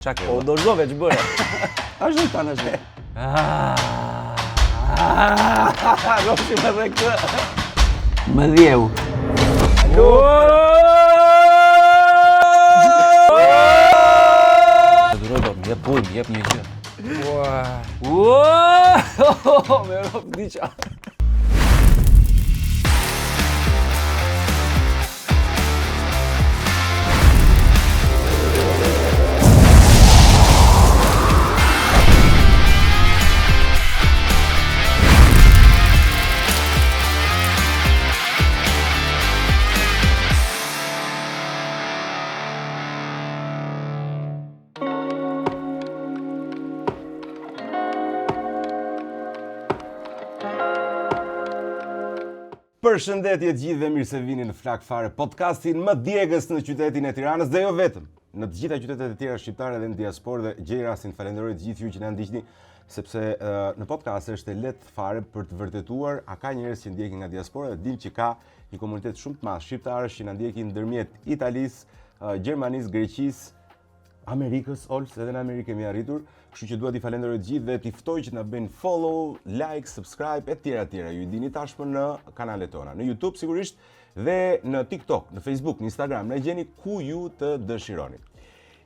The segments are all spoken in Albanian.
Qa ke? Po dorëzove që bëre. Ashtu tanë ashtu. Roshi me dhe këtë. Më dhjeu. Duroj do, jep ujë, jep një gjë. Me rop diqa. Përshëndetje të gjithë dhe mirë se vini në Flak Fare, podcastin më djegës në qytetin e Tiranës dhe jo vetëm. Në të gjitha qytetet e tjera shqiptare dhe në diasporë dhe gjej rastin falenderoj të gjithë ju që na ndiqni, sepse në podcast është e lehtë fare për të vërtetuar a ka njerëz që ndjekin nga diaspora dhe dim që ka një komunitet shumë të madh shqiptarësh që na ndjekin ndërmjet Italisë, Gjermanisë, Greqisë, Amerikës, olës edhe në Amerikë kemi arritur, kështu që dua t'i falenderoj të gjithë dhe t'i ftoj që na bëjnë follow, like, subscribe e tjera. Ju i dini tashmë në kanalet tona, në YouTube sigurisht dhe në TikTok, në Facebook, në Instagram, na gjeni ku ju të dëshironi.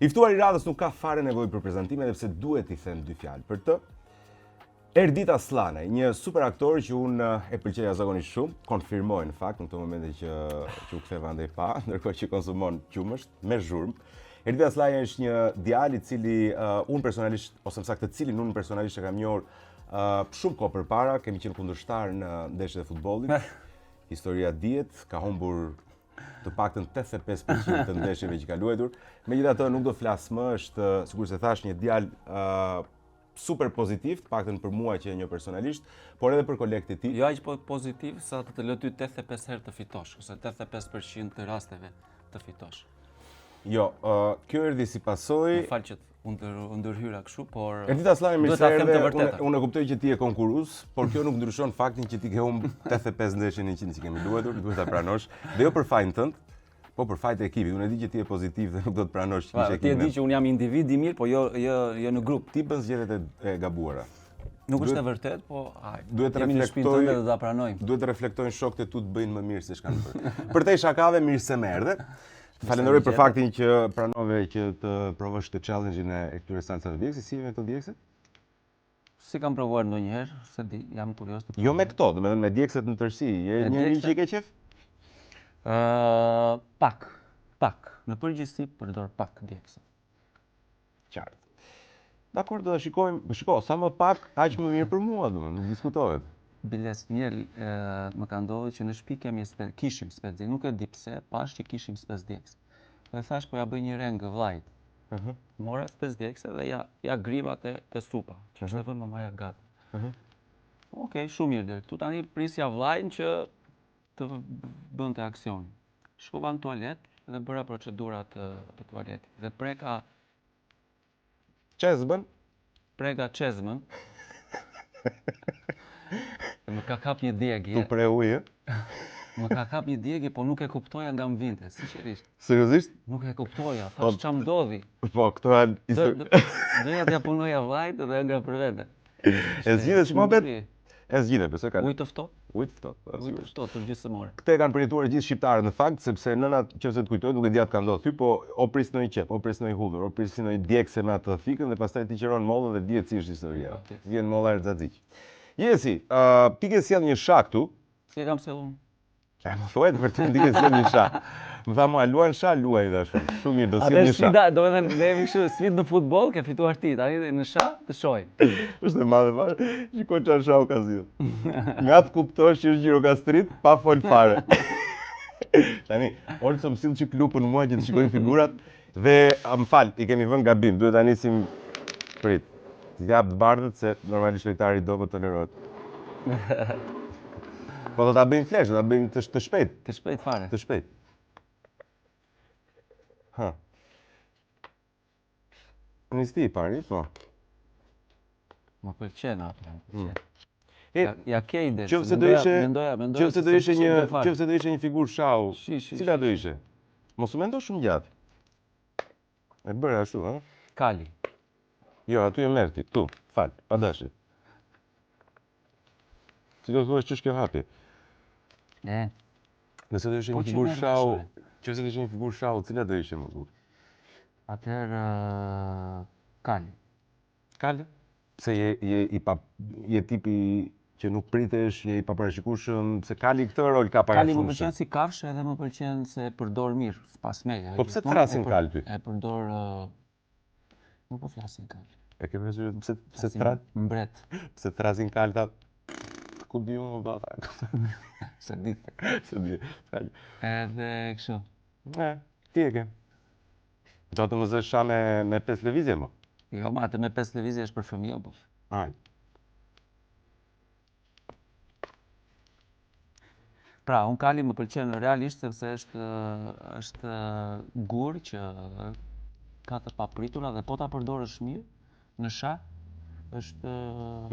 I ftuar i radhës nuk ka fare nevojë për prezantime, edhe pse duhet t'i them dy fjalë. Për të Erdita Slanaj, një super aktor që unë e pëlqeja zakonisht shumë, konfirmoj në fakt në këto momente që u ktheva andaj pa, ndërkohë që konsumon qumësht me zhurmë. Erdita Slanaj është një djalë i cili unë personalisht, ose më saktë të cilin unë personalisht e kam njohur shumë kohë përpara, kemi qenë kundërshtar në ndeshjet e futbollit. Historia dihet, ka humbur të paktën 85% të ndeshjeve që ka luajtur. Megjithatë nuk do flas më, është sigurisht se thash një djalë super pozitiv, të paktën për mua që e njoh personalisht, por edhe për kolegët e tij. Jo aq pozitiv sa të lë ty 85 herë të fitosh, ose 85% të rasteve të fitosh. Jo, kjo erdhi si pasojë. Më fal që ndërhyra kështu, por Erdita Slanaj mirë se erdhe. Unë e kuptoj që ti je konkurrues, por kjo nuk ndryshon faktin që ti ke humbur 85 ndeshje në 100 që kemi luajtur, duhet ta pranosh. Dhe jo për fajin tënd, po për fajin e ekipit. Unë e di që ti je pozitiv dhe nuk do të pranosh që kishe ekip. Ti e di që unë jam individ i mirë, po jo në grup. Ti bën zgjedhjet e gabuara. Nuk është e vërtet, po duhet të reflektojnë dhe ta pranojmë. Duhet të reflektojnë shokët e tu të bëjnë më mirë se ç'kanë bërë. Për te shakave mirë se më erdhe. Falenderoj për faktin që pranove që të provosh të challenge-in e këtyre salsave djegëse, si me këto djegëse? Si kam provuar ndonjëherë, se di, jam kurioz të. Jo me këto, domethënë me djegëset në tërësi. Je njëri që i ke qef? Pak. Në përgjithësi përdor pak djegëse. Qartë. Dakor, do ta shikojmë. Shiko, sa më pak, aq më mirë për mua, domethënë, nuk diskutohet. Biles, mirë, më ka ndodhur që në shtëpi kishim spec, nuk e di pse, pash që kishim spec djegëse. Dhe thash po ja bëj një rengë vllajt. Mora spec djegëse dhe ja griva te supa, që është vënë mamaja gati. Okej, shumë mirë deri këtu. Tani prisja vllajin që të bënte aksion. Shkova në tualet dhe bëra procedurat të tualetit. Dhe preka çezmën. Preka çezmën. Më ka kap një djegje. Tu pre ujë? Më ka kap një djegje, po nuk e kuptoja nga më vinte, sinqerisht. Seriozisht? Nuk e kuptoja, thash ç'a ndodhi. Po, këto janë Doja t'ja punoja vllajt dhe nga për vete. E zgjidhet shmobet? E zgjidhet, besoj kanë. Ujë të ftohtë? Ujë të ftohtë. Ujë të ftohtë të gjithësore. Këtë e kanë përjetuar gjithë shqiptarët në fakt, sepse nëna nëse të kujtoj, nuk e di atë ka ndodhur ty, po o pris ndonjë qep, o pris ndonjë hullur, o pris ndonjë djegse me atë fikën dhe pastaj ti qiron mollën dhe dihet si është historia. Vjen molla Erzaziq. Jesi, ti ke sjell një shah këtu. Si e kam sjellur? Më thuaj vërtet ti ke sjell një shah. Më tha mua, luan shah, luaj tash. Shumë mirë, do sjell një shah. Do të thënë, ne jemi kështu, sfidë në futboll, ke fituar ti, tani në shah të shohim. Është e madhe fare. Shikoj çfarë shahu ka sjell. Nga të kuptosh që është gjirokastrit, pa fol fare. Tani, Olso më sill çik lupën mua që të shikojnë figurat dhe më fal, i kemi vënë gabim. Duhet ta nisim prit. Ti jap të bardhët se normalisht lojtari do të tolerohet. Po do ta bëjmë flash, do ta bëjmë të shpejt. Të shpejt fare. Të shpejt. Ha. Nisti i pari, po. Më pëlqen atë. Ja ke ide. Qofse do ishte një figurë shahu, cila do ishte? Mos u mendo shumë gjatë. E bëre ashtu, ha? Kali. Jo, aty e merr ti, tu, fal, pa dashje. Si do thuash ç'është kjo hapi? Nëse do ishe Po një që figurë merr shau, dashore. nëse do ishe një figurë shau, cila do ishe më burr? Atëherë Kali. Kale? Se je tipi që nuk pritesh, je i paparashikueshëm, se Kali këtë rol ka para Kali më shumë. pëlqen si kafshë edhe më pëlqen se e përdor mirë, pas meje. Po pse të thrasin kalpi? E përdor nuk po flasin kalpi. E ke parasysh pse Flasin thras? mbret. Pse thrasin kalta? Ku di unë valla. Se di. Se di. Fal. Edhe kështu. Ti e ke. Do të më zësh sha me 5 lëvizje më? Jo, ma atë me 5 lëvizje është për fëmijë, po. Aj. Pra, unë Kali më pëlqen realisht sepse është gur që ka të papritura dhe po ta përdorësh mirë në shah, është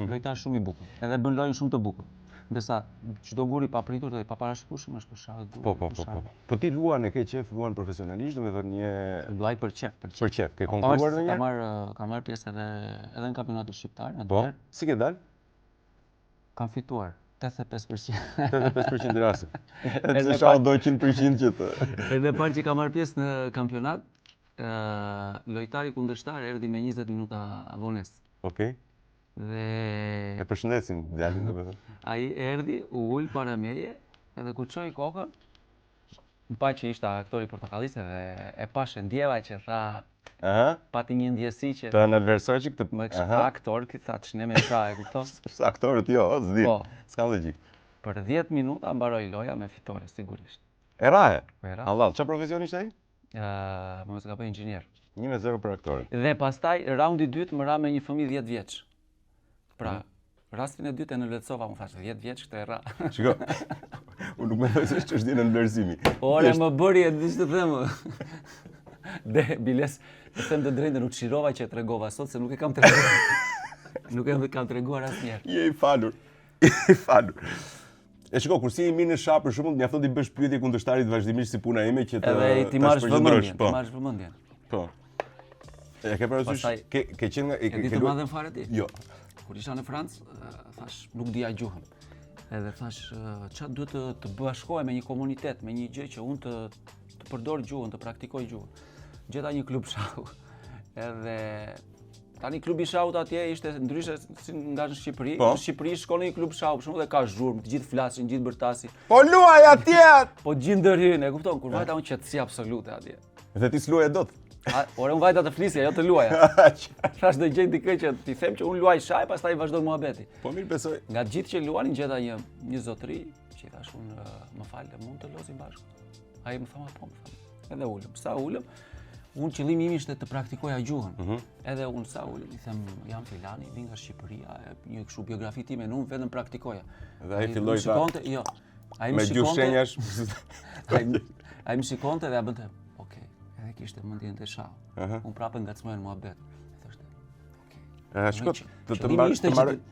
lojtar shumë i bukur. Edhe bën lojën shumë të bukur. Ndërsa çdo gur i papritur dhe i paparashikueshëm është për shah gur. Po. Po ti luan e ke qef, luan profesionalisht, domethënë një Luaj për qef, për qef. Ke konkurruar ndonjëherë? Kam marrë pjesë edhe në kampionatin shqiptar, Po. Si ke dalë? Kam fituar 85%. 85% i raste. Edhe shau do 100% që të. Edhe parë që kam marrë pjesë në kampionat, lojtari kundërshtar erdhi me 20 minuta vonesë. Okej. Dhe E përshëndesim djalin domethënë. ai erdhi, u ul para meje, edhe kur çoi kokën, më pa që ishte aktori portokallis dhe e pash e ndjeva që tha, pati një ndjesi që Të në adversar që këtë... më kështu aktor, këtë tha që ne me shah, e kupton? Aktorët jo, s'di. Po. S'ka logjik. Për 10 minuta mbaroi loja me fitore, sigurisht. E rahe? Po e ra. Allah, çfarë profesioni ishte ai? Më mos gaboj inxhinier. 1-0 për aktorin. Dhe pastaj raundi i dytë më ra me një fëmijë 10 vjeç. Pra, rastin e dytë e në letësova, më thashë 10 vjeç këtë e ra. Shiko, unë nuk mendoj se ç'është në vlerësimi. Ore më bëri e di ç'të them. Dhe biles, të them të drejtën, nuk shirova që e tregova sot se nuk e kam treguar. Nuk e kam treguar asnjëherë. Je i falur. I falur. E shiko, kur si i mirë në shah për shembull, mjafton ti bësh pyetje kundërshtarit vazhdimisht si puna ime që të edhe ti marrësh vëmendjen, ti marrësh vëmendjen. Po. E ke parasysh, ke qenë nga e di të madhen fare ti? Jo. Kur isha në Francë, thash nuk dija gjuhën. Edhe thash çfarë duhet të bashkohem me një komunitet, me një gjë që unë të përdor gjuhën, të praktikoj gjuhën. Gjeta një klub shahu. Edhe tani klubi shahut atje ishte ndryshe si nga në Shqipëri. Po. Në Shqipëri shkon në një klub shahu, për shembull, dhe ka zhurmë, të gjithë flasin, gjithë bërtasin. Po luaj atje! Po gjithë ndërhyjnë, e kupton? Kur vajta unë qetësi absolute atje. Dhe ti s'luaje dot. Ore unë vajta të flisja, jo të luaja. Thash do gjej dikë që ti them që unë luaj shaj, pastaj vazhdon muhabeti. Po mirë besoj. Nga të gjithë që luanin gjeta një zotëri, që i thash unë më falë, mund të losim bashkë. Ai më tha, po më tha. Edhe ulëm. Sa ulëm, unë qëllimi im ishte të praktikoja gjuhën. Edhe unë sa ulëm, i them jam Filani, vin nga Shqipëria, një kështu biografi time, unë vetëm praktikoja. Dhe ai filloi ta. Jo. Ai me gjuhë shenjash. Ai më shikonte dhe ja bënte. Edhe kishte mendjen të shau. Unë prapë ngacmoj në muhabet. Thoshte, okay. Shko,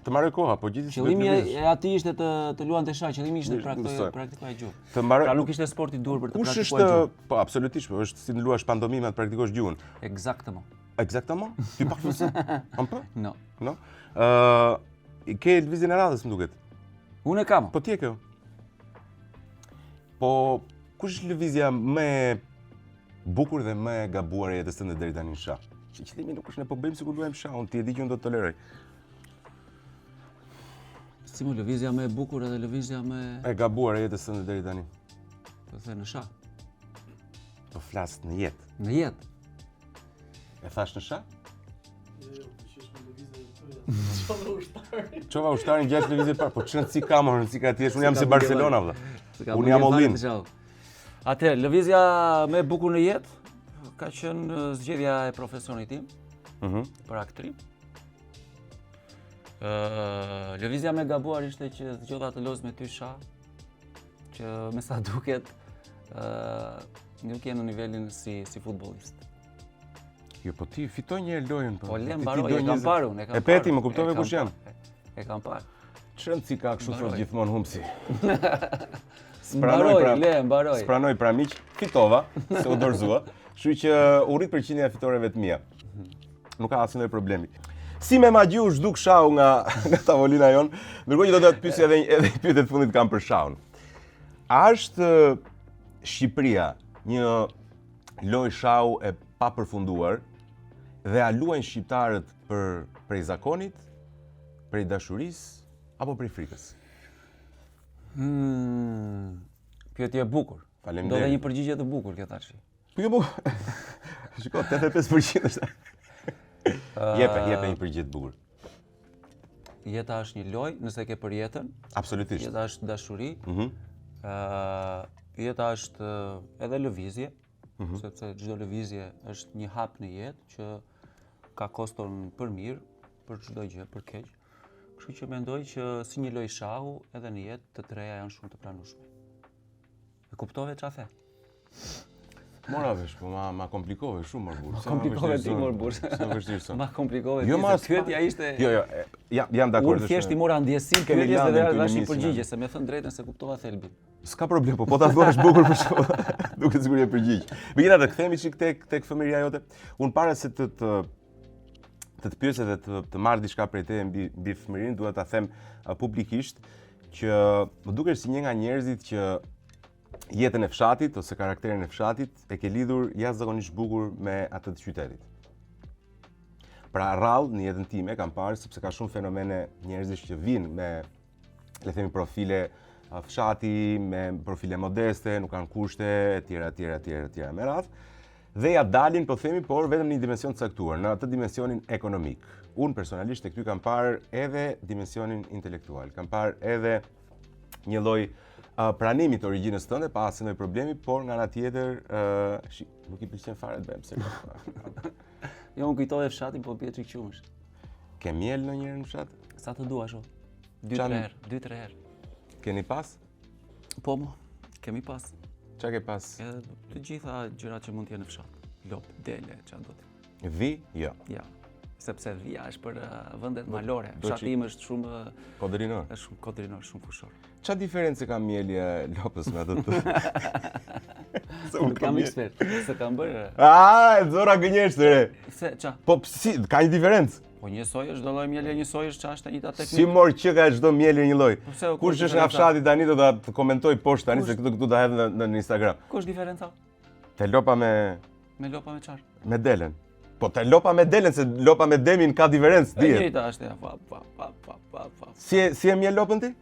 të marrë koha, po gjithë qëllimi e atij ishte të luante shah, qëllimi ishte praktikoja gjuhën. Pra nuk ishte sport i dur për të praktikuar gjuhën. Po, absolutisht, po është si të luash pandomime të praktikosh gjuhën. Exactement. Exactement? Ti pak fëse? Un peu? No. No? Ke lëvizjen e radhës, më duket. Unë e kam. Po ti e ke. Po, kush është lëvizja më bukur dhe më e gabuar e jetës tënde deri tani në shah? Që qëllimi nuk është ne po bëjmë sikur luajmë shah, unë ti e di që unë do të toleroj. Si më lëvizja më e bukur edhe lëvizja më e gabuar e jetës tënde deri tani? Po the në shah. Po flas në jetë. Në jetë. E thash në shah? Jo, qesh me lëvizje çova ushtarin. Çova ushtarin 6 lëvizje parë, po çrëndsi ka më rëndsi ka ti, unë jam si Barcelona vëlla. Unë jam Ollin. Atëherë, lëvizja më e bukur në jetë ka qenë zgjedhja e profesionit tim për aktrim. Lëvizja më e gabuar ishte që zgjodha të loz me ty shah, që me sa duket nuk je në nivelin si futbollist. Jo, po ti fitoj një lojën po. Po le mbaroj, e kam parë unë, E peti, më kuptove kush jam. E kam parë. Çrëndsi ka kështu thot gjithmonë humsi. Mbaroj. Spranoj pra miq, fitova, se u dorëzua. Kështu që u rrit përqindja e fitoreve të mia. nuk ka asnjë problemi. Si me magju zhduk shau nga tavolina jon, ndërkohë që do të pyesë edhe pyetjet e fundit kam për shaun. A është Shqipëria një lojë shau e papërfunduar dhe a luajnë shqiptarët prej zakonit, prej dashurisë apo prej frikës? Pyetje e bukur. Faleminderit. Do dhe një përgjigje të bukur kjo tash. Po jo, shiko, 85% është. Jepe një përgjigje të bukur. Jeta është një lojë, nëse ke për jetën. Absolutisht. Jeta është dashuri. Jeta është edhe lëvizje, sepse çdo lëvizje është një hap në jetë që ka koston për mirë, për çdo gjë, për keq. Kështu që mendoj që si një lojë shahu, edhe në jetë të treja janë shumë të pranueshme. E kuptove çfarë the? Mora vesh, po ma komplikove shumë më burr. Komplikove ti më burr. Sa vështirë son. Ma komplikove Jo, ti. Pyetja ishte. Jo, jam dakord. Unë thjesht i mora ndjesin Kemi pyetjes landin dhe këtu në dash një emision. përgjigje, se me thënë drejtën se kuptova thelbin. S'ka problem, po ta thuash bukur për shkak. Duket sikur je përgjigj. Megjithatë, kthehemi çik tek fëmijëria jote. Unë para se të pyesë dhe të marr diçka prej teje mbi fëmijërinë, dua ta them publikisht që më duket si një nga njerëzit që jetën e fshatit ose karakterin e fshatit e ke lidhur jashtëzakonisht bukur me atë të qytetit. Pra rrallë në jetën time kam parë sepse ka shumë fenomene njerëzish që vinë me, le themi, profile fshati, me profile modeste, nuk kanë kushte, etj. Me radhë. Dhe ja dalin, po themi, por vetëm në një dimension të caktuar, në atë dimensionin ekonomik. Unë personalisht tek ty kam parë edhe dimensionin intelektual, kam parë edhe një lloj pranimi të origjinës tënde, pa asnjë lloj problemi, por nga ana tjetër, nuk i pëlqen fare të bëjmë seriozisht. Jo, unë kujtove fshatin, po bie çik qumësh. Ke miel ndonjëherë në fshat? Sa të duash o? 2-3 herë. Keni pas? Po mo, kemi pas. Çka ke pas? Edhe të gjitha gjërat që mund të jenë në fshat. Lop, dele, çfarë do të. Vi? Jo. Ja. Sepse vija është për vendet malore. Fshati im është shumë Kodrinor. është shumë kodrinor, shumë fushor. Çfarë diferencë ka mieli e lopës me ato të? Nuk kam ekspert, se kam bërë. E zora gënjeshtër. Se ça? Po si, ka një diferencë? Po një soj është, çdo lloj mieli një soj është ç'është një ta teknikë. Si mor që ka çdo mieli një lloj. pse, ku Kush është është nga diferenca? fshati tani do ta komentoj poshtë tani se këtu ta hedh në Instagram. Ku është diferenca? Te lopa me Lopa me çfarë? me delen. Po te lopa me delen se lopa me demin ka diferencë, E dihet. njëjta është ja, fa. Si e mje lopën ti?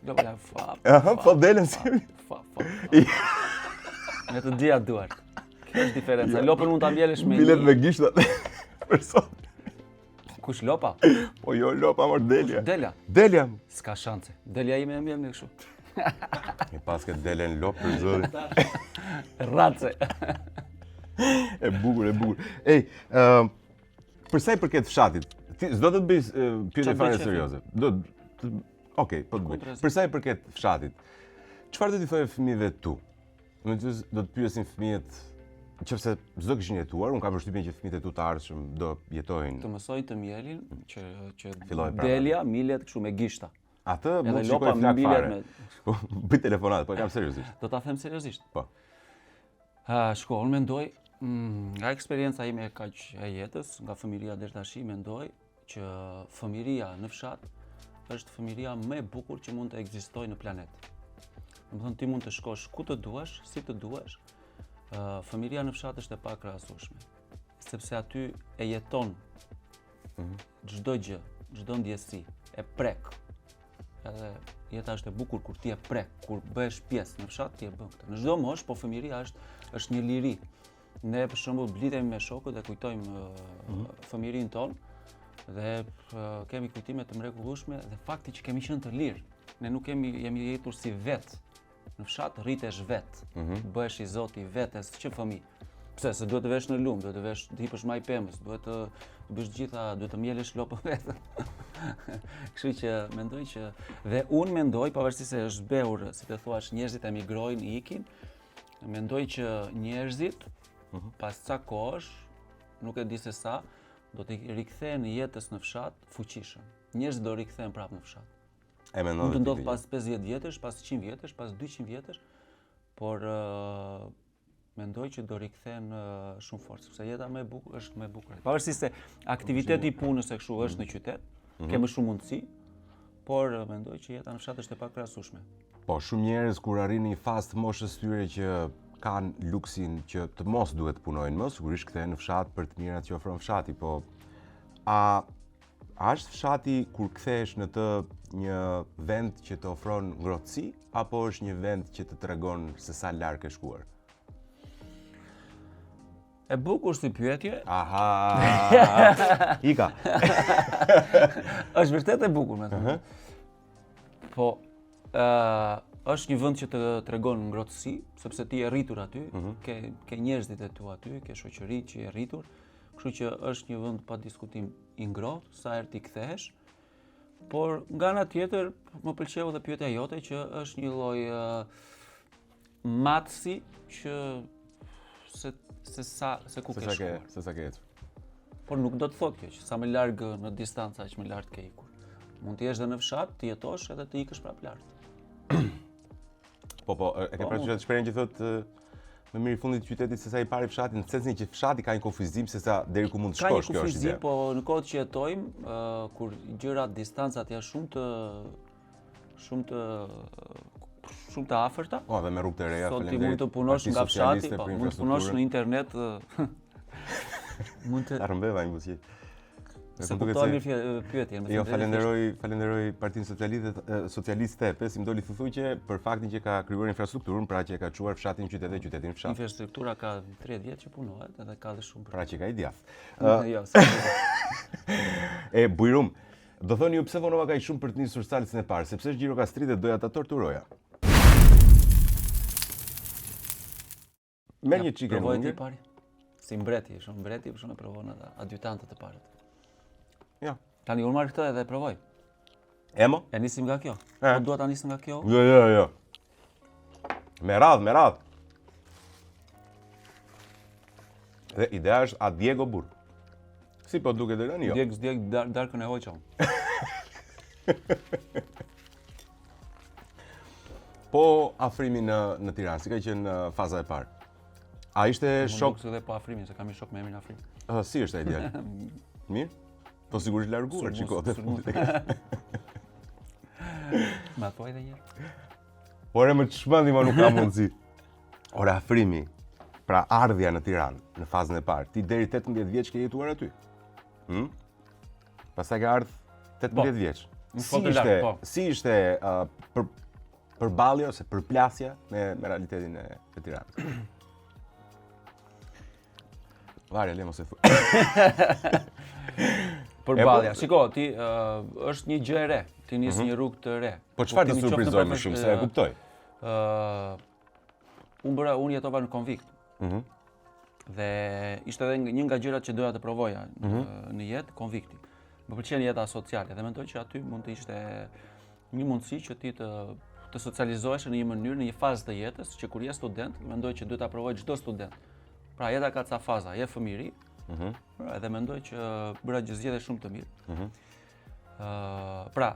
Lopa ja, fa. Aha, po delen si. Fa. Me të dyja duart. Kjo është diferenca. Lopën mund ta mbjellësh me Bilet me gishtat. Për sot. Kush lopa? Po jo lopa mor delja. Delja. Delja. S'ka shanse. Delja ime e mbjell me kështu. E pas ke delen lopë për zotin. Rrace. E bukur. Ej, për sa i përket fshatit, ti s'do të të bëj pyetje Qa fare bëj, serioze. Okej, po të bëj. Kontrazi. Për sa i përket fshatit, çfarë do t'i thojë fëmijëve tu? Do të pyesin fëmijët, nëse s'do kishin jetuar, unë kam përshtypjen që fëmijët e tu të ardhshëm do jetojnë. Të mësoj të mjelin që Filloj prapa. delja milet kështu me gishta. Atë Edhe mund të lopa shikoj flak mbilet fare. me Bëj telefonat, po e kam seriozisht. Do ta them seriozisht. Po. Shko, unë mendoj nga eksperienca ime kaq e jetës, nga fëmijëria deri tash, mendoj që fëmijëria në fshat është fëmijëria më e bukur që mund të ekzistojë në planet. Domethënë ti mund të shkosh ku të duash, si të duash. Fëmijëria në fshat është e pakrahasueshme, sepse aty e jeton çdo gjë, çdo ndjesi, e prek. Edhe jeta është e bukur kur ti e prek, kur bëhesh pjesë në fshat ti e bën këtë. Në çdo moshë, po fëmijëria është një liri. Ne për shembull blitemi me shokët dhe kujtojmë fëmijërinë tonë dhe kemi kujtime të mrekullueshme dhe fakti që kemi qenë të lirë. Ne nuk jemi jetur si vetë. Në fshat rritesh vetë, bëhesh i zoti vetes që fëmijë. Pse? Se duhet të vesh në lumë, duhet të vesh të hipësh maj pemës, duhet të bësh gjitha, duhet të mjelesh lopën vetë. Kështu që mendoj që dhe unë mendoj, pavarësisht se është behur, si të thuash, njerëzit emigrojnë, ikin, mendoj që njerëzit pas ca kohësh, nuk e di se sa, do të rikthehen jetës në fshat fuqishëm. Njerëzit do rikthehen prapë në fshat. E mendoj. Mund të ndodh pas 50 vjetësh, pas 100 vjetësh, pas 200 vjetësh, por mendoj që do rikthehen shumë fort, sepse jeta më e bukur është më e bukur. Pavarësisht se aktiviteti i punës e kështu është në qytet, ke më shumë mundësi, por mendoj që jeta në fshat është e pakrahasueshme. Po, shumë njerëz kur arrin një fazë të moshës tyre që kanë luksin që të mos duhet të punojnë më, sigurisht kthehen në fshat për të mirat që ofron fshati, po a është fshati kur kthehesh në të një vend që të ofron ngrohtësi apo është një vend që të tregon se sa larg ke shkuar? E bukur si pyetje. Aha. Ika. Është vërtet e bukur me thënë. Po është një vend që të tregon ngrohtësi, sepse ti je rritur aty, ke njerëzit e tu aty, ke shoqëri që je rritur, kështu që është një vend pa diskutim i ngrohtë sa herë ti kthehesh. Por nga ana tjetër më pëlqeu edhe pyetja jote që është një lloj matësi që se ku ke shkuar. Se sa ke ecur. Por nuk do të thotë kjo që sa më larg në distancë aq më lart ke ikur. Mund të jesh edhe në fshat, të jetosh edhe të ikësh prapë lart. Po, e ke parasysh atë shprehjen që thotë më mirë i fundit të qytetit se sa i pari fshati, në sensin që fshati ka një kufizim se sa deri ku mund të shkosh, kjo është ide. Po në kohët që jetojmë, kur gjërat, distancat janë shumë të afërta. Po, dhe me rrugë të reja, sot ti mund të punosh nga fshati, po mund të punosh në internet. Mund të Armbeva një buzëqi. Se kuptoj mirë pyetjen. Jo, falenderoj Partinë Socialiste, pes më doli thuthuqe për faktin që ka krijuar infrastrukturën, pra që ka çuar fshatin në qytet dhe qytetin në fshat. Infrastruktura ka 30 vjet që punohet, edhe ka dhe shumë. Pra që ka i djathtë. Jo, E bujrum, do thoni ju pse vonova kaq shumë për të nisur salsën e parë, sepse është Gjirokastri dhe doja ta torturoja. Merr një çike hunger. Si mbreti, shumë mbreti, për shumë e provon edhe adyutantët e parët. Ja. Tani unë marrë këtë edhe e provoj. Emo? E nisim nga kjo. Po dua ta nisim nga kjo? Jo. Me radhë. Dhe ideja është a Diego burr. Si po duket deri tani jo. Dieg darkën e hoqëm. Po afrimi në Tiranë, si ka qenë faza e parë. A ishte shok? Nuk dhe po afrimin, se kam i shok me emrin Afrim. Si është ai djalë? Mirë? Po sigurisht larguar çikote. Ma thoj edhe një. Por e më të shmëndi, ma nuk ka mundësi. Ora afrimi, pra ardhja në Tiranë, në fazën e parë, ti deri 18 vjeç ke jetuar aty. Pastaj ke ardhur 18 vjeç. Si ishte përballja ose përplasja me realitetin e Tiranës? Varja, le mos e thuaj. Përballja. Shiko, ti është një gjë e re. Ti nis një rrugë të re. Po çfarë të surprizoj më shumë se e kuptoj? Unë jetova në konvikt. Dhe ishte edhe një nga gjërat që doja të provoja në jetë, konvikti. Më pëlqen jeta sociale dhe mendoj që aty mund të ishte një mundësi që ti të socializohesh në një mënyrë, në një fazë të jetës, që kur je student, mendoj që duhet ta provojë çdo student. Pra jeta ka ca faza, je fëmijëri, edhe mendoj që bëra gjë zgjedhje shumë të mirë. Pra,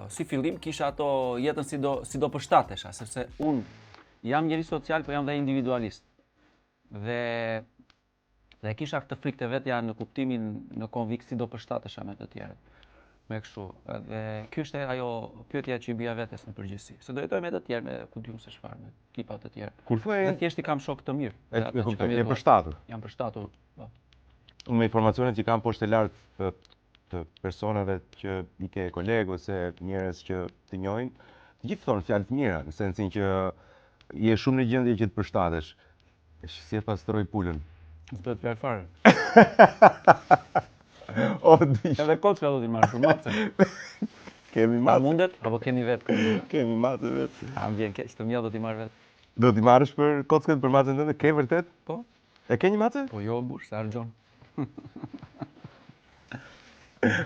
si fillim kisha ato jetën si do përshtatesha, sepse unë jam njeri social, po jam dhe individualist. Dhe kisha këtë frikë të vetja në kuptimin në konvikt si do përshtatesha me të tjerët. Me kështu. Dhe kjo është ajo pyetja që i bia vetes në përgjithësi. Se do jetoj me të tjerë, me ku diun se çfarë, me tipa të tjerë. Kur thua Dhe thjesht i kam shok të mirë. E kuptoj, je përshtatur. Jam përshtatur. Po. Unë me informacionet që kam poshtë lart të personave që i ke kolegë ose njerëz që të njohin, të gjithë thonë fjalë të mira, në sensin që je shumë në gjendje që të përshtatesh. Si e pastroj pulën. S'bet fjalë fare. Edhe kocka do t'i marrë për mace. Kemi A mace. mundet? Apo keni vetë? Kemi mace vetë. A më vjen keq, të mja do t'i marrë vetë. Do t'i marrësh për kockën për macën tënde? Ke vërtet? Po. E ke një mace? Po jo, burr, se argjon.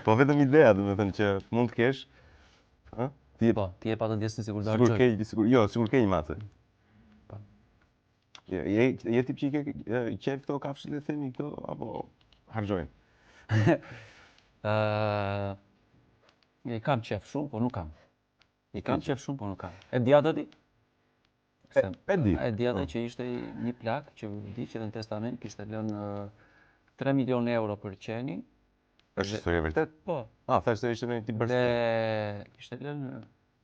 Po vetëm ideja, domethënë që mund të kesh. Ë? Ti Po, ti e patë ndjesni sikur do sigur argjoj. sigur ke një mace. Po. Je tip që i qef këto kafshët e themi këto apo harxojnë? I kam qef shumë, po nuk kam. I kam qef shumë, po nuk kam. E djata ti? E di. E di edhe që ishte një plak që di që në testament kishte lënë 3 milion euro për qenin. Është historia e vërtet? Po. Thash se ishte në një tip bërsi. Dhe kishte lënë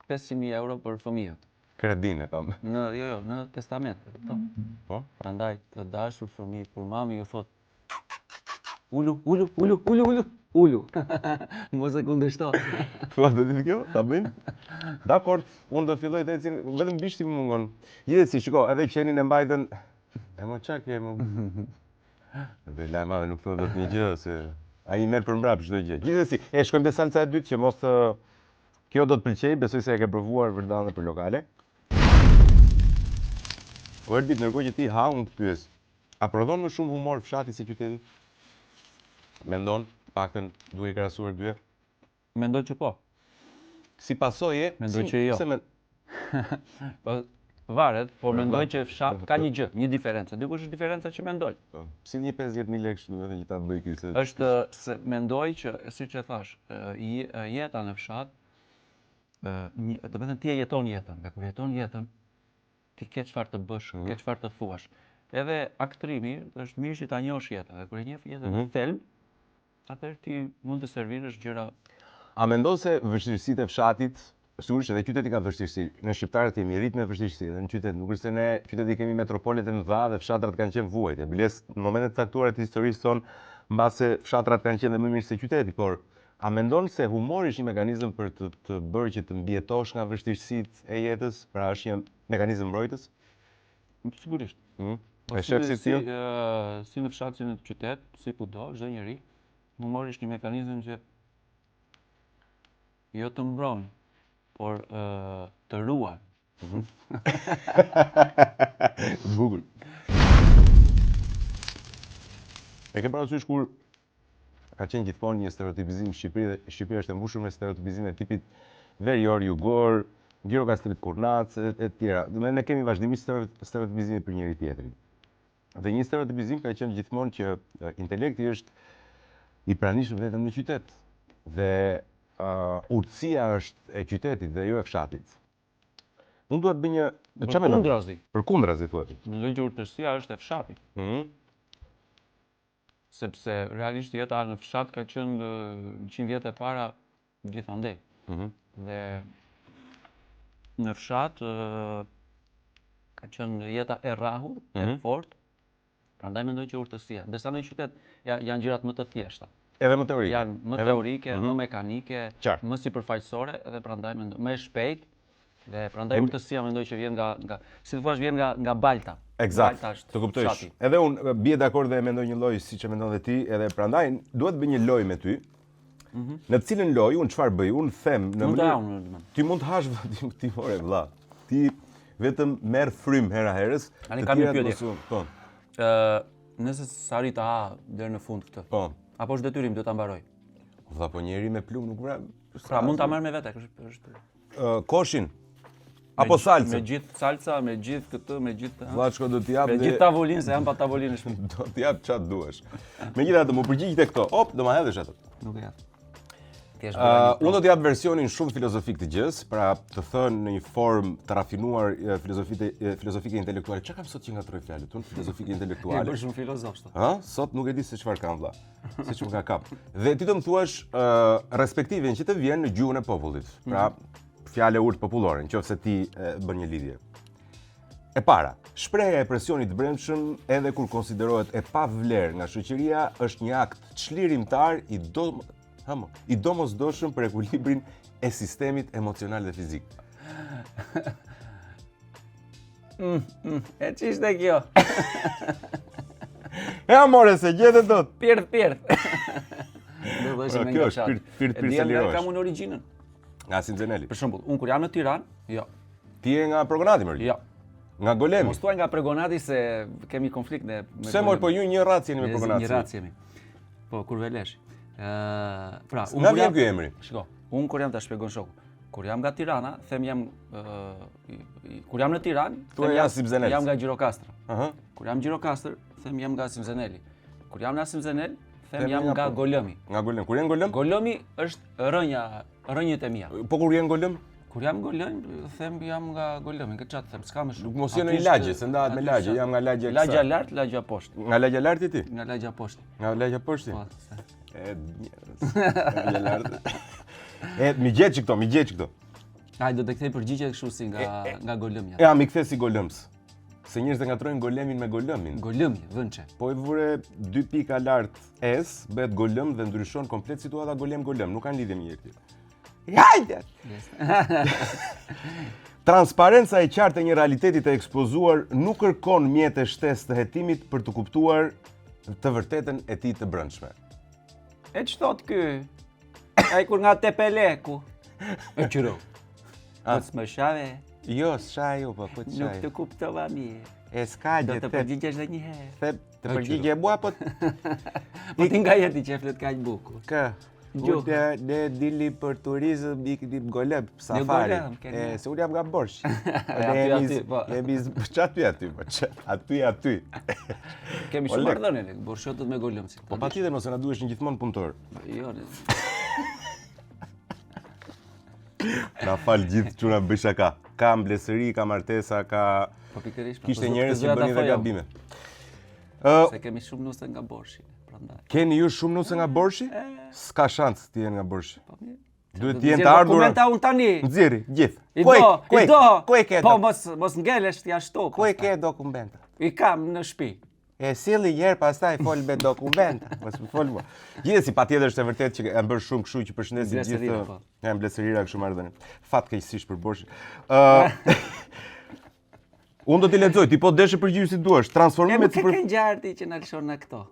500.000 euro për fëmijët. Kredinë, tam. Në testament. Po? Prandaj të dashur fëmijë, kur mami ju thot ulu. Mos e kundërshto. Po, do të kjo, ta bëjmë? Dakor, unë do filloj të ecin, vetëm bishti më mungon. Gjithsesi, shiko, edhe qenin e mbajtën. E mo çka ke më? Dhe la madhe nuk thot dot një gjë se ai merr për mbrap çdo gjë. Gjithsesi, shkojmë te salca e dytë që mos kjo do të pëlqej, besoj se e ke provuar vërtetën për lokale. Orbit, ndërkohë që ti ha, unë të pyes. A prodhon më shumë humor fshati se qyteti? Mendon, paktën duke krahasuar dy? Mendoj që po. Si pasojë, Mendoj që jo. Po varet, por mendoj që fshat ka një gjë, një diferencë. Dikush është diferenca që mendoj. Si një 50.000 lekë vetëm që ta bëj ky se. Është se mendoj që, siç e thash, jeta në fshat, do të thënë ti e jeton jetën, nga kur jeton jetën, ti ke çfarë të bësh, ke çfarë të thuash. Edhe aktrimi është mirë që ta njohësh jetën, dhe kur e njeh jetën në thelb, atëherë ti mund të servirësh gjëra. A mendon se vështirësitë e fshatit, sigurisht edhe qyteti ka vështirësi. Ne shqiptarët jemi rritë me vështirësi, edhe në qytet, nuk është se ne qyteti kemi metropolet e mëdha dhe fshatrat kanë qenë vuajtje. Biles në momentet caktuara të historisë tonë, mbase fshatrat kanë qenë më mirë se qyteti, por a mendon se humori është një mekanizëm për të bërë që të mbjetosh nga vështirësitë e jetës, pra është një mekanizëm mbrojtës? Sigurisht. E shef si ti? Si në fshat, si në qytet, si kudo, çdo njeri, humori është një mekanizëm që jo të mbron, por të ruan. Bukur. E ke parasysh kur ka qenë gjithmonë një stereotipizim në Shqipëri dhe Shqipëria është e mbushur me stereotipizime e tipit verior, jugor, gjirokastrit kurnac e tjera. Ne kemi vazhdimisht stereotipizime për njëri tjetrin. Dhe një stereotipizim ka qenë gjithmonë që intelekti është i pranishëm vetëm në qytet. Dhe urtësia është e qytetit dhe jo e fshatit. Unë duhet bëj një Përkundrazi. Përkundrazi thuhet. Mendoj që urtësia është e fshatit. Sepse realisht jeta në fshat ka qenë 100 vjet e para gjithandej. Dhe në fshat ka qenë jeta e rrahur, e fortë. Prandaj mendoj që urtësia. Ndërsa në qytet janë gjërat më të thjeshta. Edhe më teorike. Janë më teorike, më mekanike, Qartë. më sipërfaqësore dhe prandaj mendoj më shpejt. Dhe prandaj urtësia mendoj që vjen nga si thua, vjen nga balta. Eksakt, Balta është të kuptoj. fshati. Edhe unë bie dakord dhe e mendoj një lloj siç e mendon dhe ti, edhe prandaj duhet bëj një lojë me ty. Në të cilën lojë unë çfarë bëj? Unë them në Mund të mënyrë ti mund të hash ti more vëlla. Ti vetëm merr frym hera herës. Tani kam një tjerat pyetje. mos u- Po. Nëse s'arri ta ha deri në fund këtë. Po. Apo është detyrim do ta mbaroj. Vëlla, po njeri me plum nuk vra. Pra mund ta marr me vete, është Koshin. Apo salcën. Me gjithë salca, me gjithë këtë, me gjithë. Vëlla, shko do t'i jap Me gjithë tavolinë, se janë pa tavolinë shumë. do t'i jap çfarë duash. Megjithatë, më përgjigjte këto. Hop, do ma hedhësh atë. Nuk e jap. Unë do t'jap versionin shumë filozofik të gjës, pra të thënë në një formë të rafinuar filozofike intelektuale. Çka kam sot që ngatroj fjalët tonë filozofike intelektuale? Bërë shumë filozof sot. Sot nuk e di se çfarë kam vëlla. Siç më ka kap. Dhe ti do më thuash respektiven që të vjen në gjuhën e popullit. Pra fjalë urtë popullore, nëse ti bën një lidhje. E para, shprehja e presionit të brendshëm edhe kur konsiderohet e pavlerë nga shoqëria është një akt çlirimtar i domosdoshëm për ekuilibrin e sistemit emocional dhe fizik. E ç'ishte kjo? E amore se gjetë dot. Pjerth. Kjo është pirt se lirohesh. Kam unë origjinën. Nga Sinxeneli. Për shembull, unë kur jam në Tiranë, jo. Ti je nga Pregonati më? Jo. Nga Golemi. Mos thuaj nga Pregonati se kemi konflikt me Pse mor, po ju një racë jeni me Pregonati. Një racë jemi. Po kur velesh. Pra, nga vjen ky emri? Shiko, unë kur jam ta shpjegon shoku. Kur jam nga Tirana, them jam kur jam në Tiranë, them jam nga Gjirokastra. Kur jam Gjirokastër, them jam nga Sinxeneli. Kur jam nga Sinxenel, them jam nga Golemi. Nga Golem. Kur je në Golem? Golemi është rënjët e mia. Po kur je në Golem? Kur jam golëm, them jam nga golëmi, këtë çat them, s'ka më shumë. Nuk mos jeni në lagje, se ndahet me lagje, jam nga lagje. Lagja lart, lagja poshtë. Nga lagja lart ti? Nga lagja poshtë. Nga lagja poshtë? Po, se. Lagja lart. Mi gjet këto. Ai do të kthej përgjigje kështu si nga golëmja. Ja, mi kthe si golëms. Se njerëzit ngatrojnë golemin me golëmin. Golëmi, vënçe. Po i vure 2 pika lart S, bëhet golëm dhe ndryshon komplet situata golem, nuk kanë lidhje me njëri tjetrin. Hajde! Transparenca e qartë e një realiteti të ekspozuar nuk kërkon mjete shtesë të hetimit për të kuptuar të vërtetën e tij të brendshme. E ç'thot ky? Ai kur nga Tepeleku. E qiro. Po s'më shave, Jo, s'sha jo, po të nuk të kuptova mirë. E s'ka Do gjë të përgjigjesh edhe një herë. Thep, të përgjigje bua, po Po ti nga jeti që flet kaq bukur. kë. Gjuhë. Ne dili për turizëm, ikim golem, safari. golem, keni. Se unë jam nga Borshi. Aty, po. Aty, aty. Kemi O, shumë lek. ardhënë, borshotët me golëm si. Po patjetër mos na duheshin gjithmonë punëtor. Jo, Na fal gjithë çuna bëj shaka. Ka mblesëri, ka martesa, ka po pikërisht. kishte njerëz që bënin dhe gabime. Se kemi shumë nuse nga borshi, prandaj. Keni ju shumë nuse nga Borshi? S'ka shans të jenë nga Borshi. Po mirë. Duhet të jenë të ardhur. Dokumenta unë tani. Nxjerri, gjithë. I do. Ku e ke? Po mos ngelesh ti ashtu. Ku e ke dokumenta? I kam në shtëpi. E silli herë pastaj fol me dokumenta. Mos më fol mua. Gjithsesi patjetër është e vërtetë që janë bërë shumë kështu që përshëndesin Mbleserira, gjithë. po. Janë mbleserira kështu marrëdhënie. Fatkeqësisht për Borshi. Unë do t'i lexoj, ti po deshe përgjigj si duash. E më Transformimet ke ngjarti që na lëshon në këto.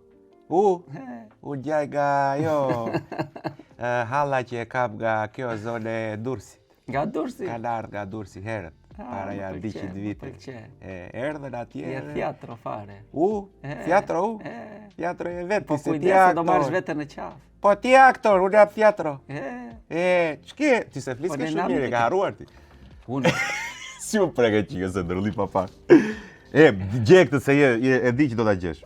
U gjaj nga jo halla që e kap nga kjo zonë e Durrësit. Nga Durrësi. Ka ardhur nga Durrësi herët. Para ja 100 vite. Erdhën atje. Je teatro fare. Teatro Teatro e vetë, Po se ti kujdes do marrësh aktor. veten në qafë. Po ti aktor, unë jam teatro. Ç'ke? Ti se flis Po, ke ne shumë nami mirë, të ka ke- harruar ti. Unë Si u preke qike se ndërli pa pak. Gje këtë se e di që do ta gjesh.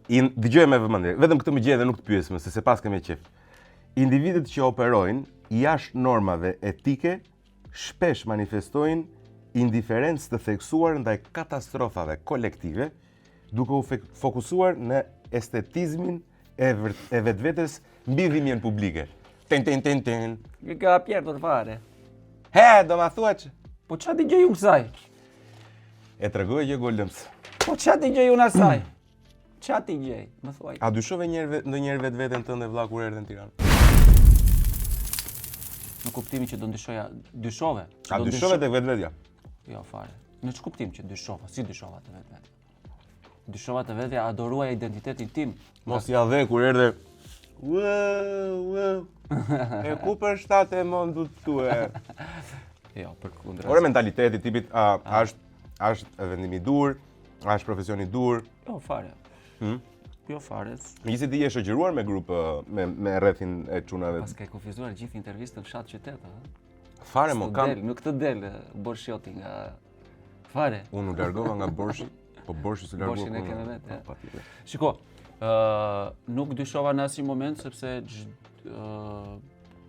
Dëgjoj me vëmendje, vetëm këtë më gjej dhe nuk të pyes më, se pas kemi qef. Individët që operojnë jashtë normave etike shpesh manifestojnë indiferencë të theksuar ndaj katastrofave kolektive, duke u fokusuar në estetizmin e vetvetes mbi dhimbjen publike. Ten. ka pjertur fare. Do ma thua që Po ç'a dëgjoj unë kësaj? e tregoj që golëms. Po ç'a dëgjoj unë asaj? Ç'a dëgjoj? Më thuaj. A dyshove ndonjëherë vetveten tënde vlla kur erdhe në Tiranë? Në kuptimin që do dyshove? A dyshove tek vetvetja? Jo fare. Në ç'kuptim që dyshova? Si dyshova të vetë? Dyshova të vetja, adoruaj identitetin tim. Mos ja dhe kur erdhe. Wow. E ku për shtatë e mondu tue? Jo, për kundra. Ore mentaliteti tipit është vendimi i dur, është profesioni i dur. Jo fare. Jo fare. Megjithëse ti je shoqëruar me grup me rrethin e çunave. Pas ka kufizuar gjithë intervistën në fshat qytet, ha? Fare mo kam. Nuk të del borshjoti nga fare. Unë u largova nga Borshi, po Borshi s'u largova. Borshin e keme vetë. Patjetër. Shiko, nuk dyshova në asnjë moment sepse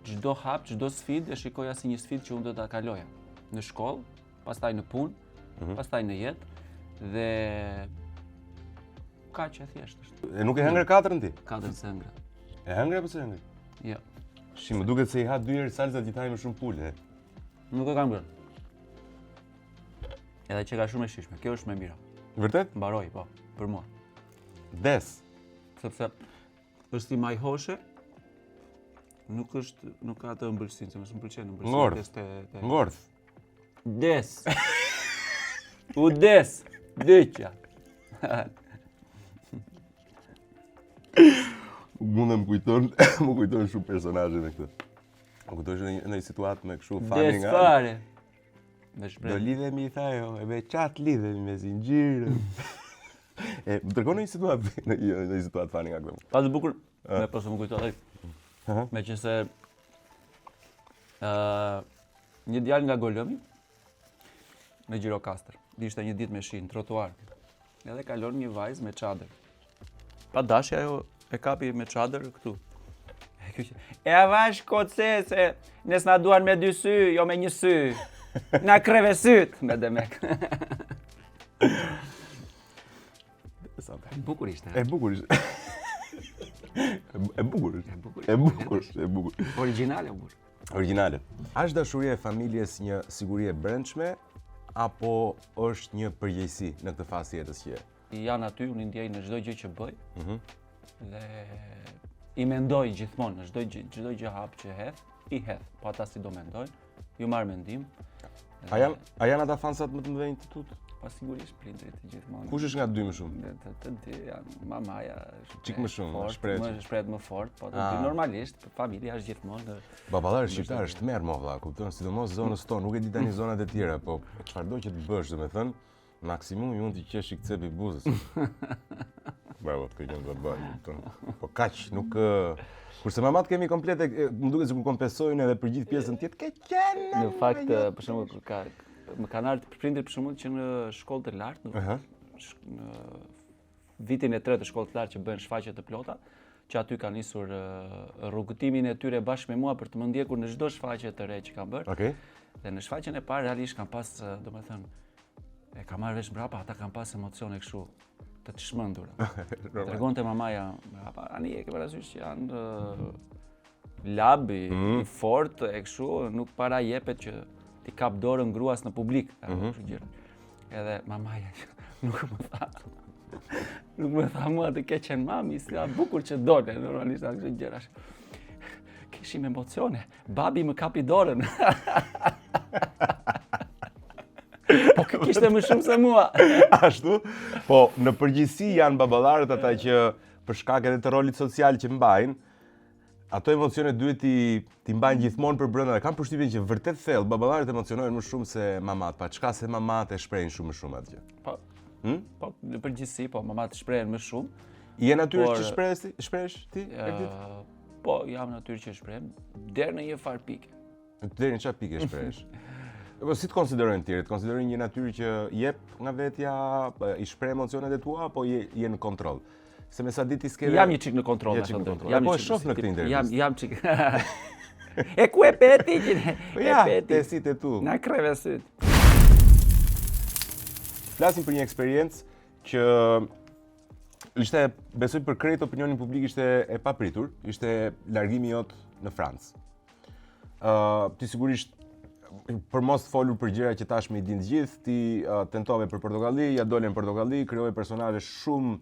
çdo hap, çdo sfidë e shikoja si një sfidë që unë do ta kaloja në shkollë, pastaj në punë, pastaj në jetë dhe kaq e thjesht është. E nuk e hëngër katërën ti? Katër se ëngra. E hëngër apo se hëngër? Jo, Shi, më duket se i ha 2 herë salsa ti tani me shumë pulë. nuk e kam bërë. Edhe që ka shumë e shishme, kjo është më mira. Vërtet? Mbaroj, po, për mua. Des. Sepse është i majhoshe, nuk ka atë ëmbëlsinë, se më pëlqen ëmbëlsinë. Ngordh. Des. U des. Dyqja. Më kujton shumë personazhe me këtë. Më kujton në një situatë me kështu fani Des nga. fare. Me Do shpreh. lidhemi tha jo, e me çat lidhemi me zinxhirë. Më tregon një situatë fani nga këtu. Pa të bukur, me pas më kujton ai. Me që se një djalë nga Golëmi në Gjirokastër. Ishte një ditë me shi në trotuar. Edhe kalon një vajzë me çadër. Pa dashje ajo e kapi me çadër këtu. E E avash koce se nes na duan me 2 sy, jo me 1 sy. Na kreve syt me demek. Bukur ishte. E bukur ishte. E bukur. E bukur. Origjinale bukur. Origjinale. A është dashuria e familjes një siguri e brendshme apo është një përgjegjësi në këtë fazë jetës që je? Janë aty, unë i ndjej në çdo gjë që bëj. Dhe i mendoj gjithmonë në çdo gjë hap që hedh, i hedh, po ata si do mendojnë, ju marr mendim. A janë ata fansat më të mëdhenj të tut? Pa sigurisht prindrit gjithmonë. Kush është nga dy më shumë? Të dy janë mamaja Çik më shumë, shprehet më fort, po të dy normalisht, familja është gjithmonë. Baballarë shqiptarë është merr më valla, kupton, sidomos zonës tonë, nuk e di tani zonat e tjera, po çfarëdo që të bësh, domethënë, maksimum ju mund të qesh i kcepi buzës. Bravo, të kënjën baba, kupton. Po kaq, nuk kurse mamat kemi komplete, më duket sikur kompensojnë edhe për gjithë pjesën tjetër, ke qenë. Në fakt, për shembull, më kanë ardhur prindrit për shembull që në shkollë të lartë, në vitin e 3 të shkollë të lartë që bëhen shfaqje të plota, që aty kanë nisur rrugëtimin e tyre bashkë me mua për të më ndjekur në çdo shfaqje të re që kanë bërë. Okej. Dhe në shfaqjen e parë realisht kanë pas, domethënë, e kam marrë vesh mbrapa, ata kanë pas emocione kështu të çmendura. Tregonte mamaja, ani e ke parasysh që janë lab i fort e kështu, nuk para jepet që ti kap dorën gruas në publik, kështu gjëra. Edhe mamaja nuk më tha mua të ke qenë mami, si bukur që dole, normalisht kështu gjëra. Kishim emocione, babi më kapi dorën. Po kishte më shumë se mua. Ashtu? Po, në përgjithësi janë baballarët ata që për shkak edhe të rolit social që mbajnë, ato emocione duhet ti mbajnë gjithmonë për brenda. Kam përshtypjen që vërtet thellë baballarët emocionohen më shumë se mamat, pa çka se mamat e shprehin shumë më shumë atë. Po. Po, në përgjithësi, po mamat shprehen më shumë. Je natyrë që shprehesh ti? Po, jam natyrë që shprehem deri në një farë pike. Deri në çfarë pike shprehesh? Po si të konsiderojnë tjerët? Konsiderojnë një natyrë që jep nga vetja, i shpreh emocionet e tua apo je në kontroll? Se me sa ditë ti s'ke. Jam një çik në kontroll, Po e shoh në këtë intervistë. Jam çik. E ku e peti që ne? Ja, te si te tu. Na kreve syt. Flasim për një eksperiencë që ishte, besoj për krejt opinionin publik ishte e papritur, ishte largimi jot në Francë. Ti sigurisht për mos të folur për gjëra që tashmë i dinë të gjithë, ti tentove për Portokalli, ja dole në Portokalli, krijove personazhe shumë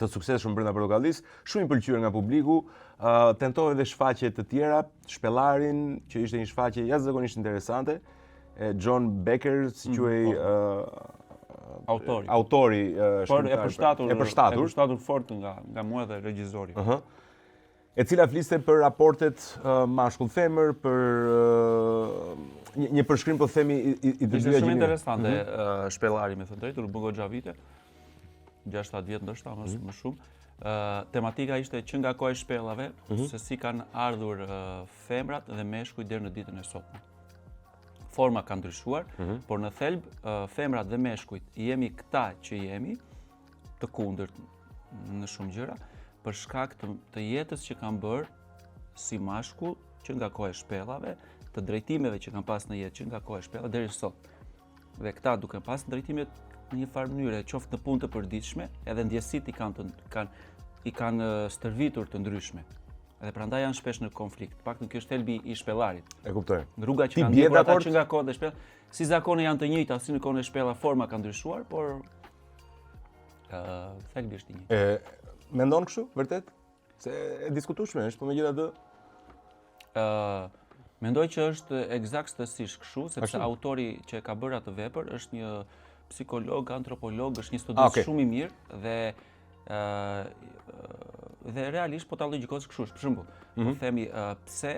të suksesshëm brenda Portokallisë, shumë i pëlqyer nga publiku, tentove edhe shfaqje të tjera, Shpellarin, që ishte një shfaqje jashtëzakonisht interesante, John Becker, si quhej autori e përshtatur fort nga mua dhe regjizori. E cila fliste për raportet mashkull-femër, për një përshkrim po themi i të dyja Ishte shumë gjinive. interesante Shpellari, me thënë drejtë, nuk bëgo vite, 6-7 vjet ndoshta më shumë. Tematika ishte që nga koha e shpellave, se si kanë ardhur femrat dhe meshkujt deri në ditën e sotme. Forma ka ndryshuar, por në thelb femrat dhe meshkujt jemi këta që jemi, të kundërt në shumë gjëra, për shkak të jetës që kanë bërë si mashkull që nga koha e shpellave, të drejtimeve që kanë pas në jetë që nga koha e shpellave deri sot. Dhe këta duke pas drejtimet në një farë mënyre, qoftë në punë të përditshme, edhe ndjesitë i kanë stërvitur të ndryshme. Edhe prandaj janë shpesh në konflikt. Paktën ky është thelbi i Shpellarit. E kuptoj. Rruga që kanë ndjekur ata që nga koha e shpellave, si zakone janë të njëjta, si në kohën e shpellave forma ka ndryshuar, por thelbi është i njëjtë. Mendon kështu, vërtet? Se e diskutueshme është, po megjithatë mendoj që është eksaktësisht kështu, sepse autori që ka bërë atë vepër është një psikolog, antropolog, është një studios shumë i mirë dhe realisht po ta logjikosh kështu. Për shembull, po themi pse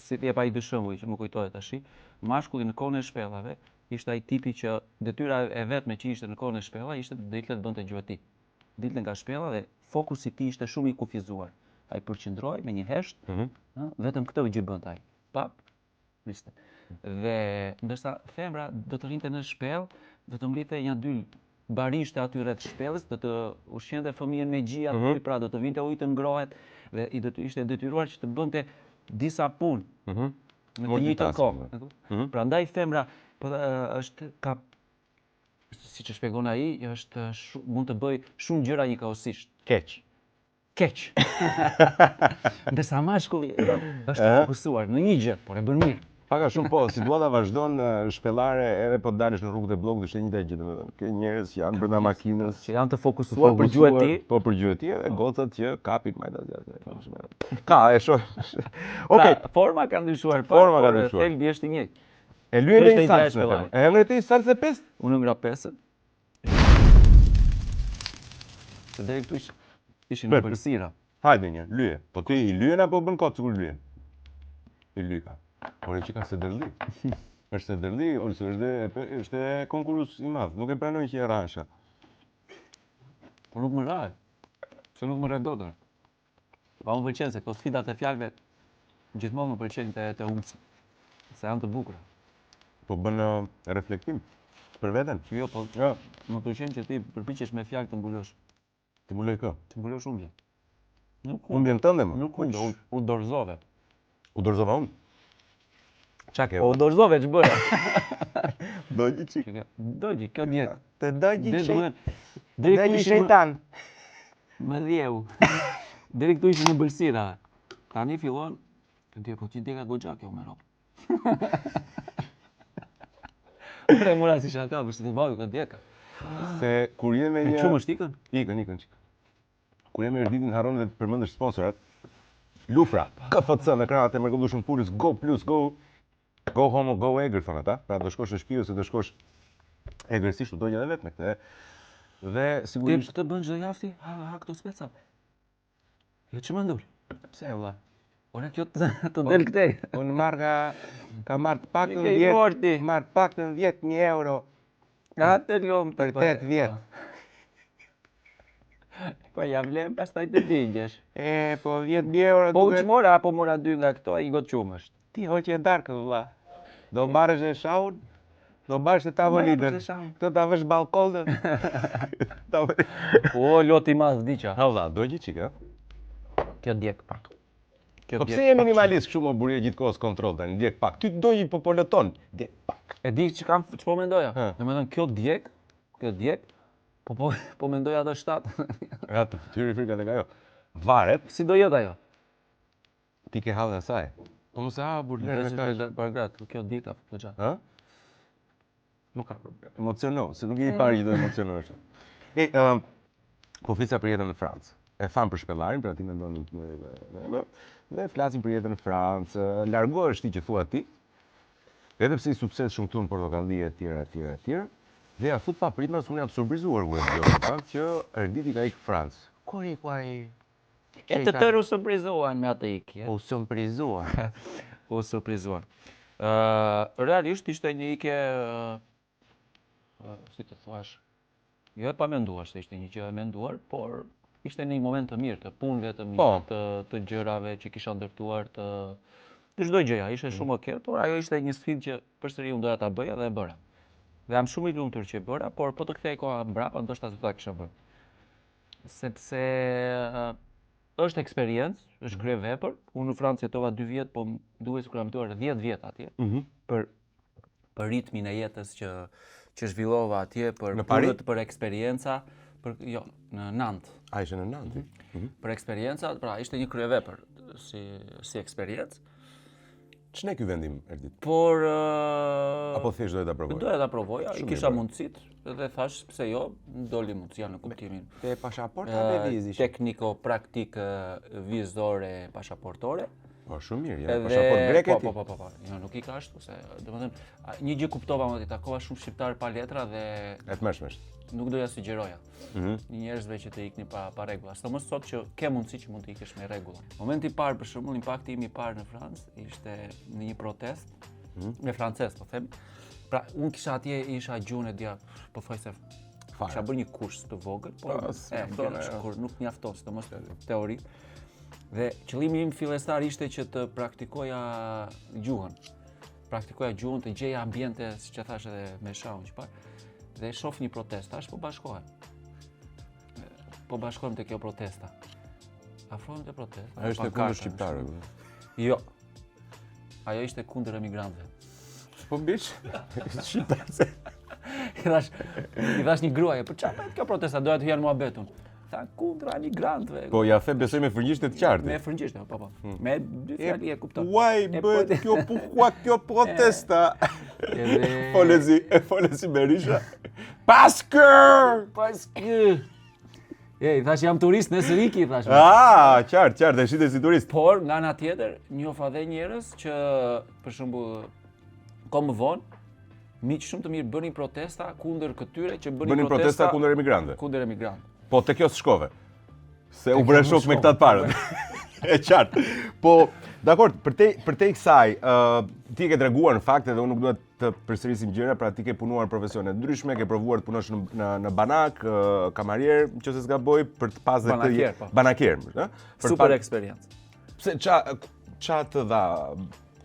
si e pa i dy shembuj që më kujtohet tash, mashkulli në kohën e shpellave ishte ai tipi që detyra e vetme që ishte në kohën e shpellave ishte të dilte të bënte gjuhëti. Dilte nga shpella dhe fokusi i tij ishte shumë i kufizuar. Ai përqendroi me një hesht, vetëm këtë gjë bënte ai. Pap, viste. Dhe ndërsa femra do të rrinte në shpellë, do të mblidhte një dy barishte aty rreth shpellës, do të ushqente fëmijën me gjia aty, pra do të vinte ujë të ngrohet, Dhe ishte detyruar që të bënte disa punë Mhm. në të njëjtën kohë. Prandaj femra ka siç e shpjegon ai, mund të bëj shumë gjëra njëkohësisht. Keq. Keq. Ndërsa mashkulli është fokusuar në një gjë, por e bën mirë. Paka shumë po, situata vazhdon shpellare edhe po dalësh në rrugët e bllokut është e njëjta gjë domethënë. Ke njerëz që janë brenda makinës, Që janë të fokusuar për gjuhën e tij. Po për gjuhën e tij edhe gocat që kapin majtas gjatë. Ka, e shoh. Okej, Forma ka ndryshuar, Forma ka ndryshuar. Thelbi është i njëjtë. e lyen Është në një salsë. shpellare. E ngre ti salsë 5? Unë nga 5. Se deri këtu ishin në pëlsira. Hajde një, lyje. Po ti i lyen apo bën kot sikur lyen? I lyka. Por e që ka se dërli. Është se dërli, ose është e konkurus i madh. Nuk e pranoj që e rasha. Por nuk më raj. Se nuk më raj dotër. Pa më pëlqen se këto sfidat e fjalëve gjithmonë më pëlqen të humsi. Se janë të bukura. Po bën reflektim për veten. Jo, po Jo, më pëlqen që ti përpiqesh me fjalë të mbulosh. ti muloj kë. Të mbulosh humbje. Nuk Unë bjen tënde më. Nuk humbje, u dorëzove. U dorëzova unë. Qa ke? Po u dorëzove ç'bëra? Dogji qik. Dogji, kjo djetë. Të dogji qik. Deri këtu Dogji ishin shejtan. më dhjeu. Deri këtu ishin në bëlsira. Tani fillon të ndje, po ti deka goxha kjo me ropë. Ure mura si shaka, për shtë të badu këtë djeka. Se kur je me E një... qumë është ikën? Ikën qik. Kur je me Erditin haron dhe të përmendësh sponsorat, Lufra, KFC në krahët e mrekullueshëm Pulës, Go Plus, Go Homo, Go Egër thonë ata. Pra do shkosh në shtëpi ose do shkosh egërsisht u dojnë edhe vetë me këtë. Dhe Ti sigurisht të bën çdo javë ha këto speca. Jo që më ndur. pse valla. Ora kjo të del këtej. Unë ka marrë paktën Ke i morti. marrë paktën 10.000 euro Atë ljom për 8 vjet. Po ja vlen pastaj të digjesh. E, po 10.000 euro Po duhet... që mora apo mora 2 nga këto, i gotë qumësht. Ti hoqe darkë, valla. Do mbarësh e shahun, do mbarësh e tavolinën. Këto ta vësh balkonën. O, loti madh diqa. Ha valla, do një qikë, Kjo djek pak. Po pse je minimalist kështu më burje gjithkohës kontroll tani, ndjek pak. Ty do një po poloton, ndjek pak. E di ç'po mendoja? Ha. Domethënë kjo djek, po mendoja ato 7. Ja, të tyri frika tek ajo. Varet, Si do jetë ajo? ti ke hallën e saj. Po mos e ha burler me kaq. Për gratë, kjo djeka goxha. Ë? Nuk ka problem. Emociono, se nuk je i pari që do emocionohesh. Po flisa për jetën në Francë. E fam për shpellarin, pra ti mendon dhe flasim për jetën në Francë, largohesh ti që thua ti. Edhe pse i sukses shumë këtu në Portokalli e tjera. Dhe ja fut pa pritmas, unë jam surprizuar ku e dëgjova në fakt që Erditi ka ikë Francë. Kur ikua ai? E të tërë u surprizuan me atë ikje. U surprizuar. U surprizuan. Realisht ishte një ikje, si të thuash, jo e pa menduar, se ishte një gjë e menduar, por ishte një moment të mirë, të punëve të mirë, të gjërave që kisha ndërtuar, të çdo gjëja, ishte shumë okay, por ajo ishte një sfidë që përsëri unë doja ta bëja dhe e bëra. Dhe jam shumë i lumtur që e bëra, por po të kthej koha mbrapa, ndoshta s'do ta kisha bërë. Sepse është eksperiencë, është krye vepër. Unë në Francë jetova 2 vjet, po duhet sikur jam jetuar 10 vjet atje. Për ritmin e jetës që zhvillova atje, për punët, për eksperienca, në Nantes. A ishe në Nantes? Për eksperienca, pra ishte një krye vepër si eksperiencë. Ç'ne ky vendim, Erdit? Por apo thjesht doja ta provoj? Doja ta provoja, i kisha mundësit dhe thash pse jo, doli mundësia në kuptimin. Te pasaporta apo vizë? Tekniko-praktik vizore pasaportore. Po shumë mirë, ja pasaport greke ti. Po. Jo, nuk i ka ashtu se, domethënë, një gjë kuptova më ti takova shumë shqiptar pa letra dhe E të mëshmesh. nuk doja sugjeroja. Njerëzve që të ikni pa rregulla. Sidomos sot që ke mundësi që mund të ikesh me rregulla. Momenti i parë, për shembull, impakti im i parë në Francë ishte në një protestë me francez, po them. Pra, unë kisha atje, isha gjuhën e dia, pothuajse kisha bërë një kurs të vogël, por nuk mjafton, sidomos teori. Dhe qëllimi im fillestar ishte që të praktikoja gjuhën. Praktikoja gjuhën, të gjeja ambiente, siç e thash edhe me shahun që parë. Dhe shoh një protestë, tash po bashkohem te kjo protesta. Afrohen te protesta. Ajo ishte kundër shqiptarëve. Jo. Ajo ishte kundër emigrantëve. Po biç, shqiptarë. I thash një gruaje, për çfarë bëhet kjo protesta? Doja të hyjnë muhabetun. Tha kundër emigrantëve. Po ja the besoj me frëngjishtë të qartë. Me frëngjishtë, po. Me dy fjali e kupton. Why bëhet kjo protesta? Folesi Berisha. Paske! I thash jam turist në Sëriki, thash. Qartë, e shite si turist. Por nga ana tjetër, njoh edhe njerëz që për shembull kom më vonë miq shumë të mirë bënin protesta kundër këtyre që bënin protesta kundër emigrantëve. Kundër emigrantëve. Po te kjo s'shkove. Se u bëre shok me këta të parët. E qartë. Po, dakor, për te kësaj, ti ke treguar në fakt edhe unë nuk duhet të përsërisim gjëra, pra ti ke punuar profesione ndryshme, ke provuar të punosh në banak, kamarier, nëse s'gaboj, për të pas dhe banakier, ëh? Super eksperiencë. Pse ça të dha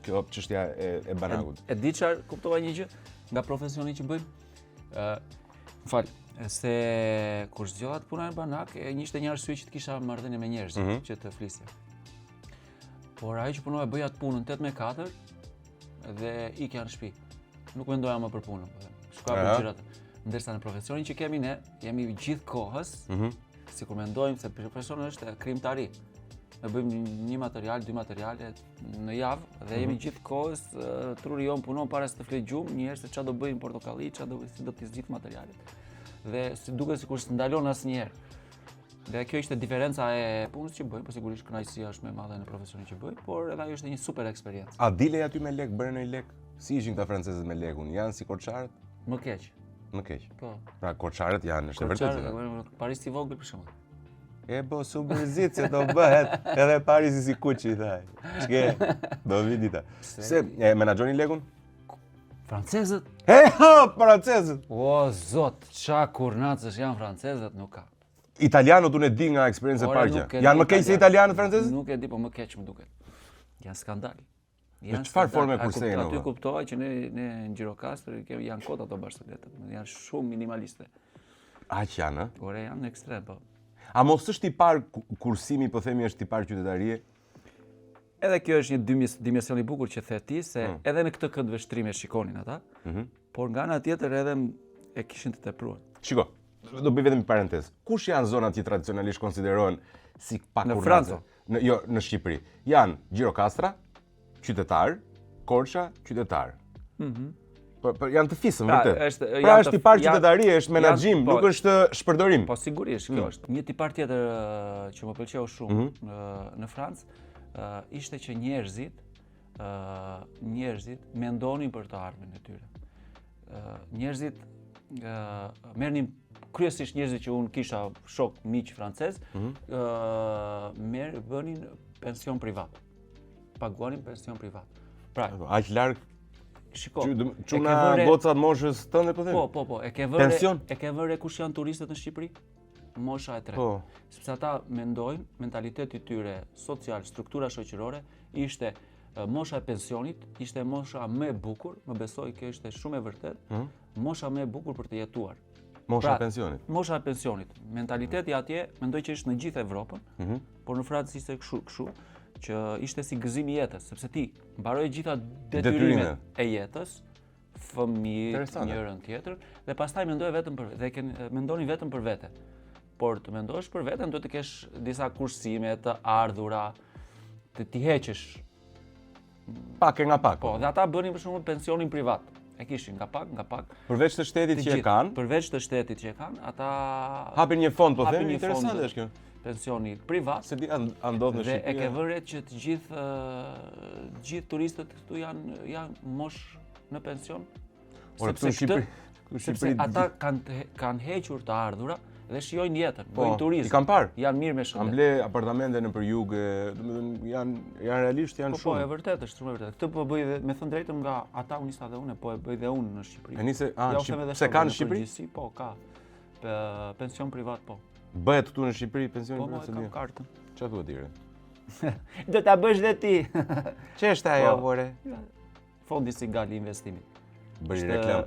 kjo çështja e banakut? E di çfarë kuptova një gjë nga profesioni që bëjmë. Se kur zgjolla të punoj në banak, ishte një arsye që të kisha marrëdhënie me njerëz që të flisja. Por ajo që punoj bëja të punën 8-4 dhe ikja në shtëpi. Nuk mendoja më për punën. Shkoja për gjërat. Ndërsa në profesionin që kemi ne, jemi gjithë kohës, sikur mendojmë se profesioni është krimtari. Ne bëjmë një material, 2 materiale në javë dhe jemi gjithë kohës, truri jon punon para se të flet gjumë, një herë se çfarë do bëjmë portokalli, si do të zgjidh materialet. Dhe si duket sikur s'ndalon asnjëherë. Dhe kjo ishte diferenca e punës që bëj, po sigurisht kënaqësia është më e madhe në profesionin që bëj, por edhe ajo ishte një super eksperiencë. A dilej aty me lek, bëre ndonjë lek? Si ishin këta francezët me lekun? Janë si korçarët? Më keq. Më keq. Po. Pra korçarët janë, është e vërtetë. Paris i vogël për shembull. E bo subërzit se do bëhet edhe Parisi si kuçi thaj. Ç'ke? Do vi dita. Se e menaxhoni lekun? Francezët? Francezët. O zot, ç'a kurnacësh janë francezët, nuk ka. Italianët unë e di nga eksperiencë e parë. Janë më keq se italianët francezët? Nuk e di, po më keq më duket. Janë skandal. Në çfarë forme kursejnë? Aty kuptova që ne në Gjirokastër janë kot ato bashkëletët. Janë shumë minimaliste. Aq janë, ë? Por janë në ekstrem, po. A mos është i parë kursimi, po themi është i parë qytetarie? Edhe kjo është një dimension i bukur që the ti, se edhe në këtë këtë vështrime shikonin ata, por nga ana tjetër edhe e kishin të tepruar. Shiko, do bëj vetëm një parantezë. Kush janë zonat që tradicionalisht konsiderohen si pak në Francë? Jo, në Shqipëri. Janë Gjirokastra, qytetar, Korça, qytetar. Po janë të fisëm vërtet. Pra është tipar qytetarie, është menaxhim, nuk është shpërdorim. Po sigurisht, kjo është. Një tipar tjetër që më pëlqeu shumë në Francë ishte që njerëzit mendonin për të ardhmen e tyre. Njerëzit merrnin kryesisht njerëzit që unë kisha shok miq francez, bënin pension privat. Paguanin pension privat. Pra, aq larg. Shiko, çuna gocat moshës tënde po them. Po, e ke vënë kush janë turistët në Shqipëri? Mosha e tretë. Po. Sepse ata mendojnë, mentaliteti i tyre social, struktura shoqërore ishte mosha e pensionit, ishte mosha më e bukur, më besoj kjo ishte shumë e vërtetë. Mosha më e bukur për të jetuar. Mosha e pensionit. Mosha e pensionit. Mentaliteti atje mendoj që është në gjithë Evropën, por në Francë ishte kështu që ishte si gëzimi i jetës, sepse ti mbaroi gjitha detyrimet e jetës, fëmijë, njërën tjetër, dhe pastaj mendonin vetëm për vete. Por të mendosh për veten duhet të kesh disa kursime të ardhura, të t'i heqësh pak nga pak. Po, dhe ata bënin për shembull pensionin privat. E kishin nga pak. Përveç të shtetit që e kanë. Përveç të shtetit që e kanë, ata hapin një fond, po them, interesante është kjo. Pensioni privat. Se di ndodh në Shqipëri. Dhe e ke vënë që të gjithë turistët këtu janë mosh në pension. Sepse ata kanë hequr të ardhura dhe shijojnë jetën, bëjnë turizëm. I kam parë. Janë mirë me shëndet. Kanë ble apartamente nëpër jug, domethënë janë realisht janë shumë. Po, e vërtetë është, shumë e vërtetë. Këtë po bëj dhe me thënë drejtën nga ata u nisa dhe unë, po e bëj dhe unë në Shqipëri. Se kanë në Shqipëri? Po, ka. Pension privat, po. Bëhet këtu në Shqipëri pension privat? Po, kam kartën. Çfarë duhet dire? Do ta bësh dhe ti. Ç'është ajo, more? Fondi Sigali investimit. Bëri reklam.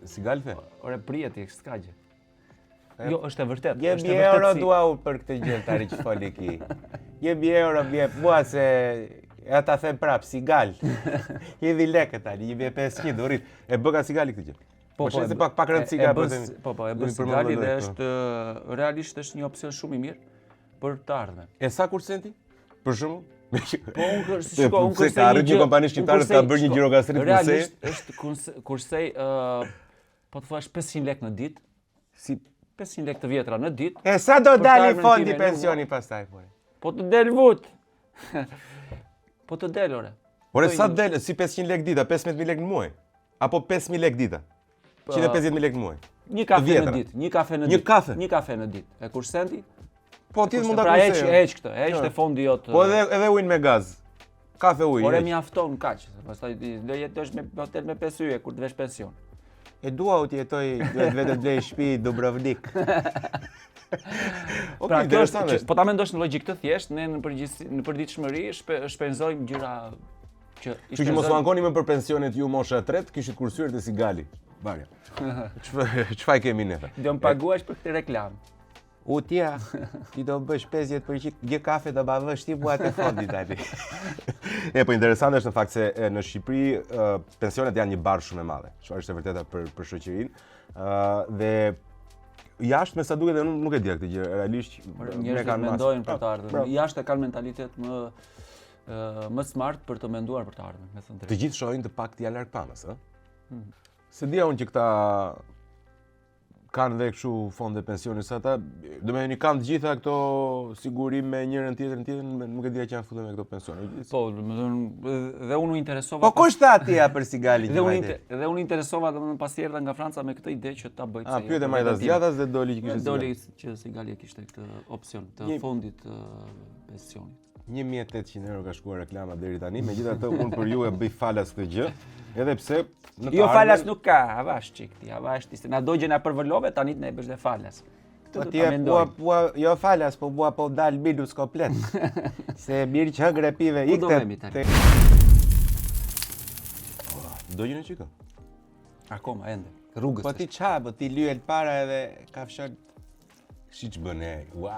Sigalfe? Ore priyeti, s'ka gjë. Jo, është e vërtet. Jebi euro dua u për këtë gjë tani që foli ki. Jebi euro bie mua se ata them prap Sigal. Jebi lekë tani, jebi 500 urrit. E bëka Sigali këtë gjë. Po se pak rënd Sigal po themi. E bën Sigali dhe është realisht është një opsion shumë i mirë për të ardhmen. E sa kursenti? Për shembull? Po unë kursej ka arrit një kompani shqiptare ka bërë një gjirokastrit kursej. Realisht është kursej po të thuash 500 lekë në ditë. Si 500 lekë të vjetra në ditë. E sa do dali fondi pensioni pastaj po? Po të del vut. Po të del ore. Ore sa del si 500 lekë dita, 15000 lekë në muaj? Apo 5000 lekë dita? 150.000 lekë në muaj. Një kafe në ditë, një kafe në ditë. E kursenti? Po ti mund ta kursej. Pra heq këtë, heq te fondi jot. Po edhe ujin me gaz. Kafe ujë. Ore mjafton kaq, pastaj do jetosh me hotel me 5 yje kur të vesh pension. E dua u të jetoj vetë blej shtëpi Dubrovnik. Pra kjo është, po ta mendosh në logjik të thjeshtë, ne në përgjithësi në përditshmëri shpenzojmë gjëra që Kështu që mos u ankoni më për pensionet ju mosha e tretë, kishit kursyer te Sigali. Barja. Çfarë kemi neve? Do më paguash për këtë reklam. U tja, ti do bësh 50% gjë kafe do bavësh ti bua te fondi tani. Po interesante është në fakt se në Shqipëri pensionet janë një barë shumë e madhe. Çfarë është e vërteta për shoqërinë. Dhe jashtë me sa duket unë nuk e di këtë gjë, realisht njerëzit mendojnë për të ardhmen. Jashtë kanë mentalitet më smart për të menduar për të ardhmen, me thënë drejtë. Të gjithë shohin të pak t'ja larg pamës, ë? Se dia unë që këta kanë dhe kështu fonde pensioni sa ata, domethënë kanë të gjitha këto sigurim me njërin tjetrin, nuk e di që janë futur me këto pensione. Po, domethënë dhe unë u interesova. Po kush tha aty për Sigali? Dhe unë interesova domethënë pasi erdha nga Franca me këtë ide që ta bëj. Pyete Majta Zgjatas dhe doli që kishte doli që Sigali kishte këtë opsion të fondit pensionit. 1800 euro ka shkuar reklama deri tani, megjithatë unë për ju e bëj falas këtë gjë, edhe pse jo falas nuk ka, avash çik ti, avash ti, se na dogje na përvolove tani ne bësh dhe falas. Po ti jo falas, po bua po dal minus komplet. Se mirë që hëngre pive ikte. Dogje në çika. Akoma ende. Rrugës. Po ti ç'a, po ti lyel para edhe kafshon. Siç bën ai. Ua!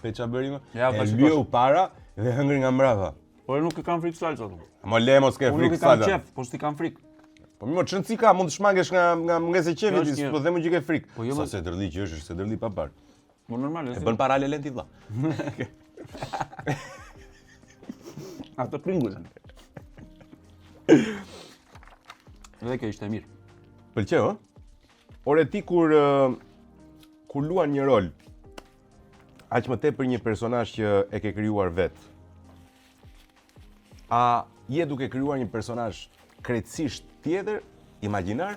Pe ç'a bëri më? Ja, lyeu para dhe hëngri nga mbrapa. Po nuk e kam frikë salsa thonë. Mo le mos ke frikë salsa. Unë nuk kam qef, po s'ti kam frikë. Po më çrëndsi ka, mund të shmangesh nga mungesë e qefit, po them që ke frikë. Po jo, sa se dërli që është, se dërli pa parë. Po normal është. E bën para lenti vlla. Ato pringulën. Edhe kjo ishte mirë. Pëlqeu, ë? Ore ti kur luan një rol, aq më tepër një personazh që e ke krijuar vet. A je duke krijuar një personazh krejtësisht tjetër, imagjinar,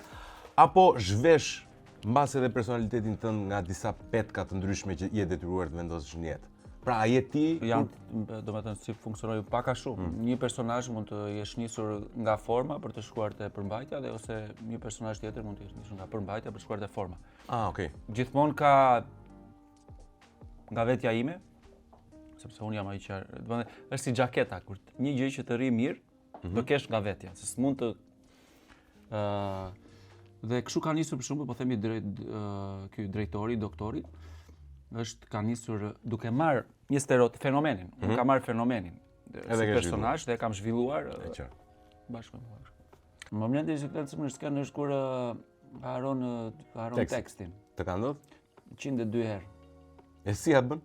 apo zhvesh mbas edhe personalitetin tënd nga disa petka të ndryshme që je detyruar të vendosësh në jetë? Pra, a je ti? Domethënë si funksionoj pak a shumë. Një personazh mund të jesh nisur nga forma për të shkuar te përmbajtja dhe ose një personazh tjetër mund të jesh nisur nga përmbajtja për të shkuar te forma. Ah, okay. Gjithmonë ka nga vetja ime, sepse unë jam ai që, domethënë, është si xhaketa, kur një gjë që të rri mirë, do kesh nga vetja, se s'mund të dhe kështu ka nisur për shembull, po themi ky drejtori, doktori, ka nisur duke marr një fenomenin. Unë kam marr fenomenin si personazh dhe kam zhvilluar bashkë me bashkë. Në momentin që këtë më shkën është kur haron tekstin. Të ka ndodhur? 102 herë. E si ja bën?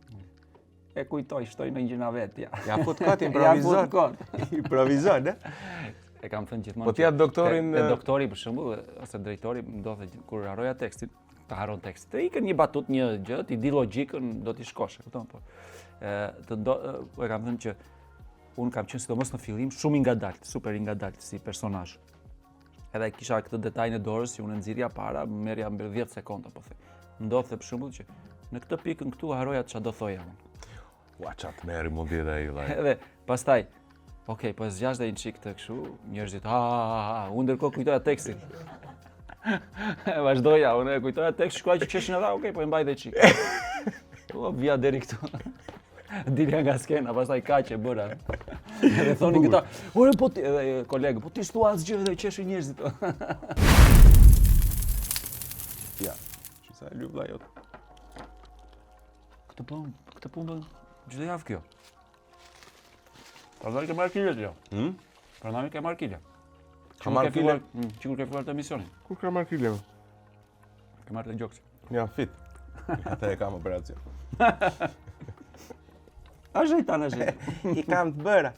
E kujtoj, shtoj në gjëna vet, ja. Ja fut kot improvizon. Improvizon, E kam thënë gjithmonë. Po ti atë doktorin doktori për shembull ose drejtori ndodhet kur haroja tekstin, ta haron tekstin. Të ikën një batut, një gjë, ti di logjikën, do t'i shkosh, e kupton po. E kam thënë që unë kam qenë sidomos në fillim shumë i ngadalt, super i ngadalt si personazh. Edhe kisha këtë detaj në dorës që unë nxirja para, merrja mbi 10 sekonda po them. Ndodhte për shembull që në këtë pikën këtu haroja ç'a do thoja unë. Ua çat merri mundi edhe ai vllai. Edhe pastaj okej, po zgjash dhe një çik të kështu, njerëzit unë ndërkohë kujtoja tekstin. Vazhdoja, unë e kujtoja tekst, shkruaj që qeshin ata, okej, po e mbaj dhe çik. Po vija deri këtu. Dilja nga skena, pastaj kaq e bëra. Edhe thonin këta, "Ore po ti", edhe kolegë, "Po ti s'thua asgjë dhe qeshin njerëzit." Ja. Sa e lyp vlla jot. Këtë punë bën çdo javë kjo. Prandaj ke marrë kilë ti. Prandaj ke marrë kilë. Ka marrë kilë? Çikur ke filluar të emisionin. Kur ka marrë kilë? Ke marrë të gjoksi. Jam fit. Ata e kam operacion. A shejtan. I kam të bëra.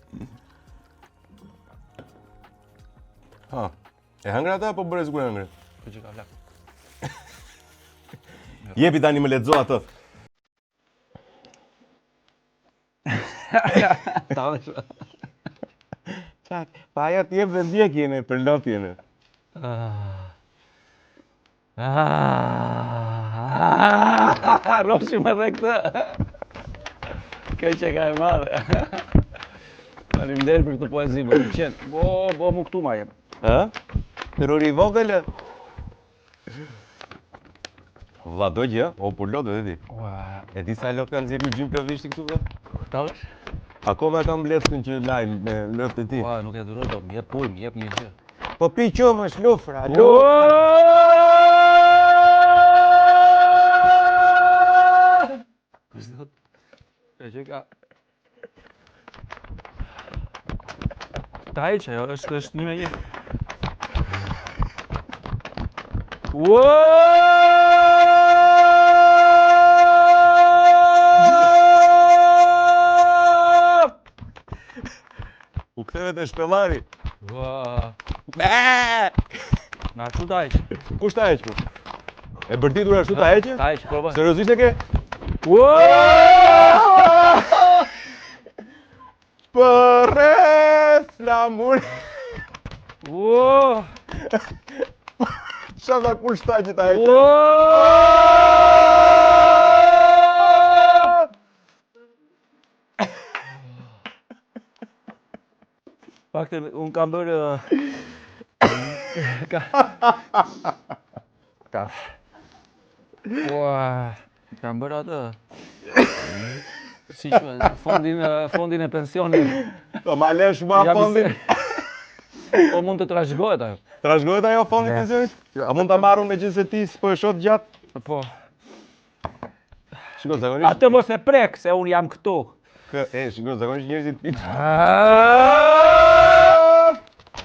Ha. E hëngra ata apo bëre sigur hëngre? Po që ka vlak. Jepi tani më lexo atë. Tavesh. Çak, pa ajo të jep vendjekjen e për lotjen. Roshim edhe këtë. Kjo që ka e madhe. Faleminderit për këtë poezi, më pëlqen. Bo mu këtu ma jep. Ë? Ruri vogël. Vlla do gjë, o për lot edhe ti. E di sa lot kanë zirë gjym plovishti këtu vë? Tavesh? Akoma kam bleckën që lajm me lot e ti. Ua, nuk e duroj dot, më jep ujë, më jep një gjë. Po pi qumësh lufra, E që ka... Ta e që, është një me një. U ktheve te shpellari. Na ashtu ta e që. Kush ta heq? E bërtitur ashtu ta heqë? Ta e që, provoj. Seriozisht e ke? Për flamur. Qa da kur shtaj që ta heqë? Fakte, unë kam bërë... Kam bërë atë... Si që, fondin e pensionit. Po ma lesh ma fondin. O mund të trashëgohet ajo. Trashëgohet ajo fondin e pensionit? A mund ta marrun me gjithë se ti s'po e shoh gjatë? Po. Shiko, zakonisht... Atë mos e prek, se unë jam këtu. Shiko, zakonisht njerëzit pinë.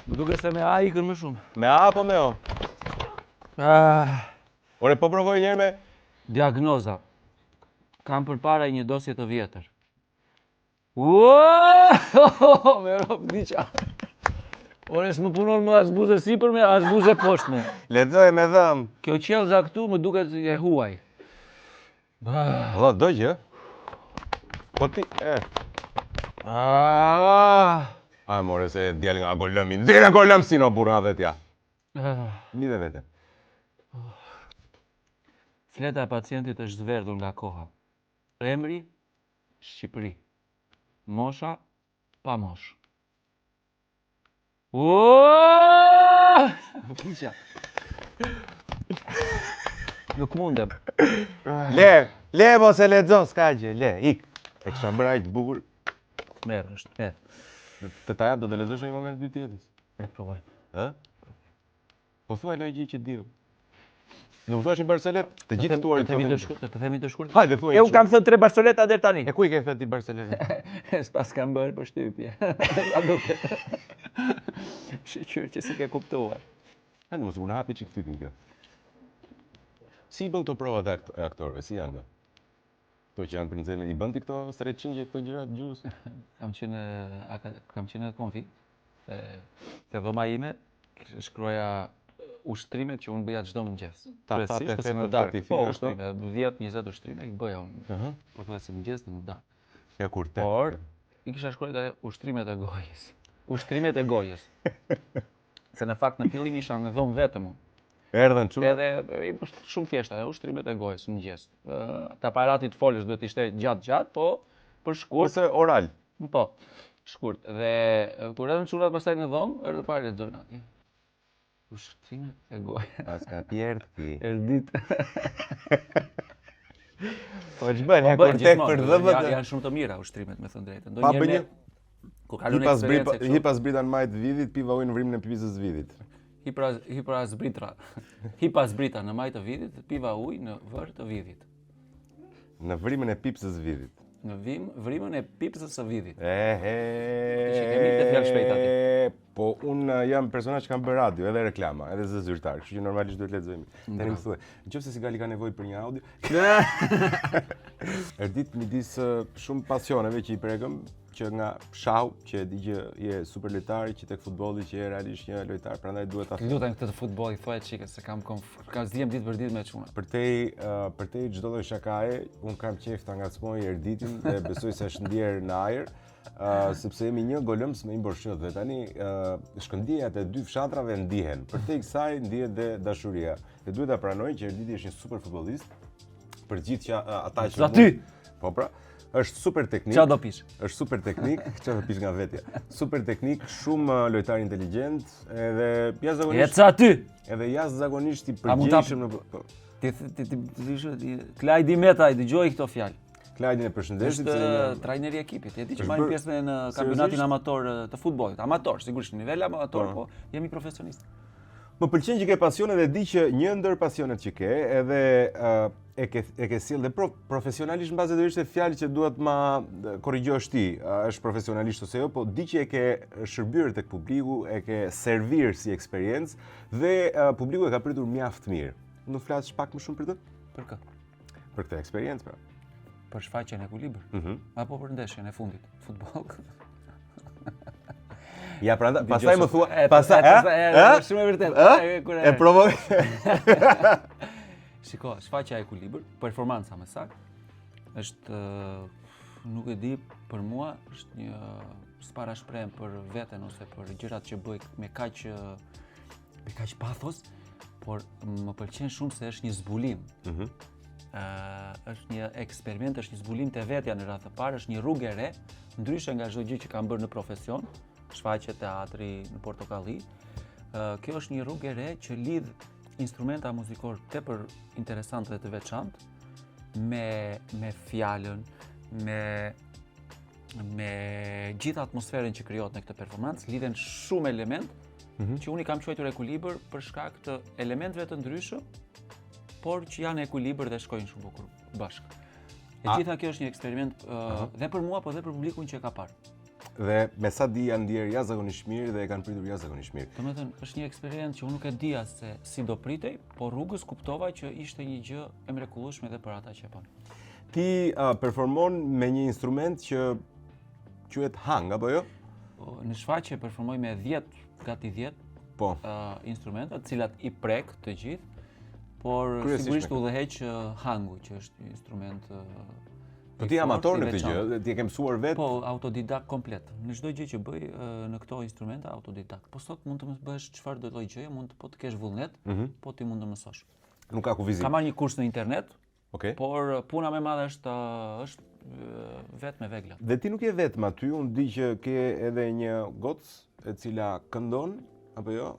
Më duke se me A ikën më shumë. Me A apo me O? Ore, po provoj njerë me... Diagnoza. Kam përpara një dosje të vjetër. Me rob diqa. Ore, s'më punon më as buze sipër me, as buze poshtë me. Lexoj me dhëm. Kjo qelza këtu më duket e huaj. Valla, do gjë? Po ti... A, more, se djali nga golëmi. Ndire golëm si no burra dhe tja. Mide vete. Fleta e pacientit është zverdhur nga koha. Emri, Shqipëri. Mosha, pa mosh. Nuk mundem. Le mos e lexo, s'ka gjë, le, ik. E kësha bërë ajtë bukur. Merë, është, merë. Të ta jap do të lexosh një moment dy tjetës. E provoj. Po thuaj në gjë që dirëm. Nuk thuash një Barcelet, të gjithë tuarit të themi të shkurt. Hajde, thuaj. Unë kam thënë 3 Barceleta deri tani. E ku i ke thënë ti Barcelet? S'pas kam bërë për shtypje. A duket. Shiqyr që si ke kuptuar. Hajde mos unë hapi që këtytin kjo. Si bën këto provat e aktorëve, si janë? Këto që janë për nxjerrje, i bën ti këto streçingje, këto gjëra gjus? Kam qenë në konfi. Te dhoma ime shkruaja ushtrimet që unë bëja çdo mëngjes. Precisht se më dal. Po, ushtrime, 10-20 ushtrime i bëja unë. Po thuaj se mëngjes në më dal. Ja kur te. Por i kisha shkruar ajo ushtrimet e gojës. Ushtrimet e gojës. Se në fakt në fillim isha në dhomë vetëm unë. Erdhën çu. Edhe shumë thjeshta, ushtrimet e gojës në mëngjes. Të aparati të folësh duhet ishte gjatë, po për shkurt. Ose oral. Po, shkurt. Dhe kur erdhën çunat pastaj në dhomë, erdhën para lexojnë atje. Ushtrimet e gojës. As ka pjertë ti. Erdit. Po ç'bën, ja kur tek për dhëmbët. Janë shumë të mira ushtrimet, me thënë drejtën. Pa bënje. Ku kalon eksperiencë. Hi pas Britan Majt vidit, piva ujë në vrimën e pipisës vidit. Hipa zbrita në maj të vidit, piva ujë në vër të vidit. Në vrimën e pipsës vidit. Në vrimën e pipsës së vidit. Që kemi të fjalë shpejt aty. Po unë jam personazh që kam bërë radio, edhe reklama, edhe zëzyrtar, kështu që normalisht duhet lexojmë. Tani më thuaj, nëse Sigali ka nevojë për një audio. Erdit midis shumë pasioneve që i prekëm, që nga shahu, që e di që je super lojtar, që tek futbolli që je realisht një lojtar, prandaj duhet ta Lutem këtë të futbollit, thuaj çike se kam zgjem ditë për ditë me çuna. Për te çdo lloj shakaje, un kam qejf ta ngacmoj Erditin dhe besoj se është ndier në ajër, sepse jemi një golëms me imborshët dhe tani shkëndijat e dy fshatrave ndihen. Për te kësaj ndihet dhe dashuria. Dhe duhet ta pranoj që Erditi është një super futbollist. Për gjithë që ata që Aty. Po pra, është super teknik. Çfarë do pish? Është super teknik, çfarë do pish nga vetja. Super teknik, shumë lojtar inteligjent, edhe jashtëzakonisht. Ec aty. Edhe jashtëzakonisht i A mund ta- përgjegjshëm në Klajdi Metaj, dëgjoj këto fjalë. Klajdin e përshëndesit. Është trajneri i ekipit. E di që Është marrim bërë- pjesë në kampionatin amator të futbollit. Amator, sigurisht, në nivel amator, po jemi profesionistë. Më pëlqen që ke pasion edhe di që një ndër pasionet që ke, edhe e ke sjell dhe profesionalisht mbase do ishte fjalë që duhet ma korrigjosh ti, është profesionalisht ose jo, po di që e ke shërbyer tek publiku, e ke servir si eksperiencë dhe publiku e ka pritur mjaft mirë. Nuk flas pak më shumë për të? Për kë? Për këtë eksperiencë pra. Për shfaqjen e Ekuilibër apo për ndeshjen e fundit futboll? Ja prandaj, pastaj më thua, Shumë e vërtetë. E provoj. Shiko, shfaqja e Ekuilibër, performanca më saktë, është nuk e di, për mua është një s'parashprehjem për veten ose për gjërat që bëj me kaq pathos, por më pëlqen shumë se është një zbulim. Është një eksperiment, është një zbulim të vetja në radhë të parë, është një rrugë e re, ndryshe nga çdo gjë që kam bërë në profesion, shfaqje teatri në Portokalli. Kjo është një rrugë e re që lidh instrumenta muzikor tepër interesante dhe të veçantë me fjalën, me gjithë atmosferën që krijohet në këtë performancë, lidhen shumë element që unë i kam quajtur ekuilibër për shkak të elementeve të ndryshëm, por që janë ekuilibër dhe shkojnë shumë bukur bashkë. E gjitha kjo është një eksperiment dhe për mua, po dhe për publikun që e ka parë. Dhe me sa di janë ndier jashtëzakonisht mirë dhe e kanë pritur jashtëzakonisht mirë. Domethënë, është një eksperiencë që unë nuk e dija se si do pritej, por rrugës kuptova që ishte një gjë e mrekullueshme edhe për ata që e bën. Ti performon me një instrument që quhet hang apo jo? Në shfaqje performoj me 10, gati 10 instrumenta, të cilat i prek të gjithë, por sigurisht udhëheq hangu, që është një instrument Po ti amator në këtë gjë, ti e ke mësuar vetë? Po, autodidakt komplet. Në çdo gjë që bëj në këto instrumenta autodidakt. Po sot mund të më bësh çfarë do lloj gjëje, po të kesh vullnet, po ti mund të mësosh. Nuk ka kufizim. Kam marrë një kurs në internet, por puna më e madhe është vetë me vegla. Dhe ti nuk je vetëm aty, unë di që ke edhe një gocë e cila këndon apo jo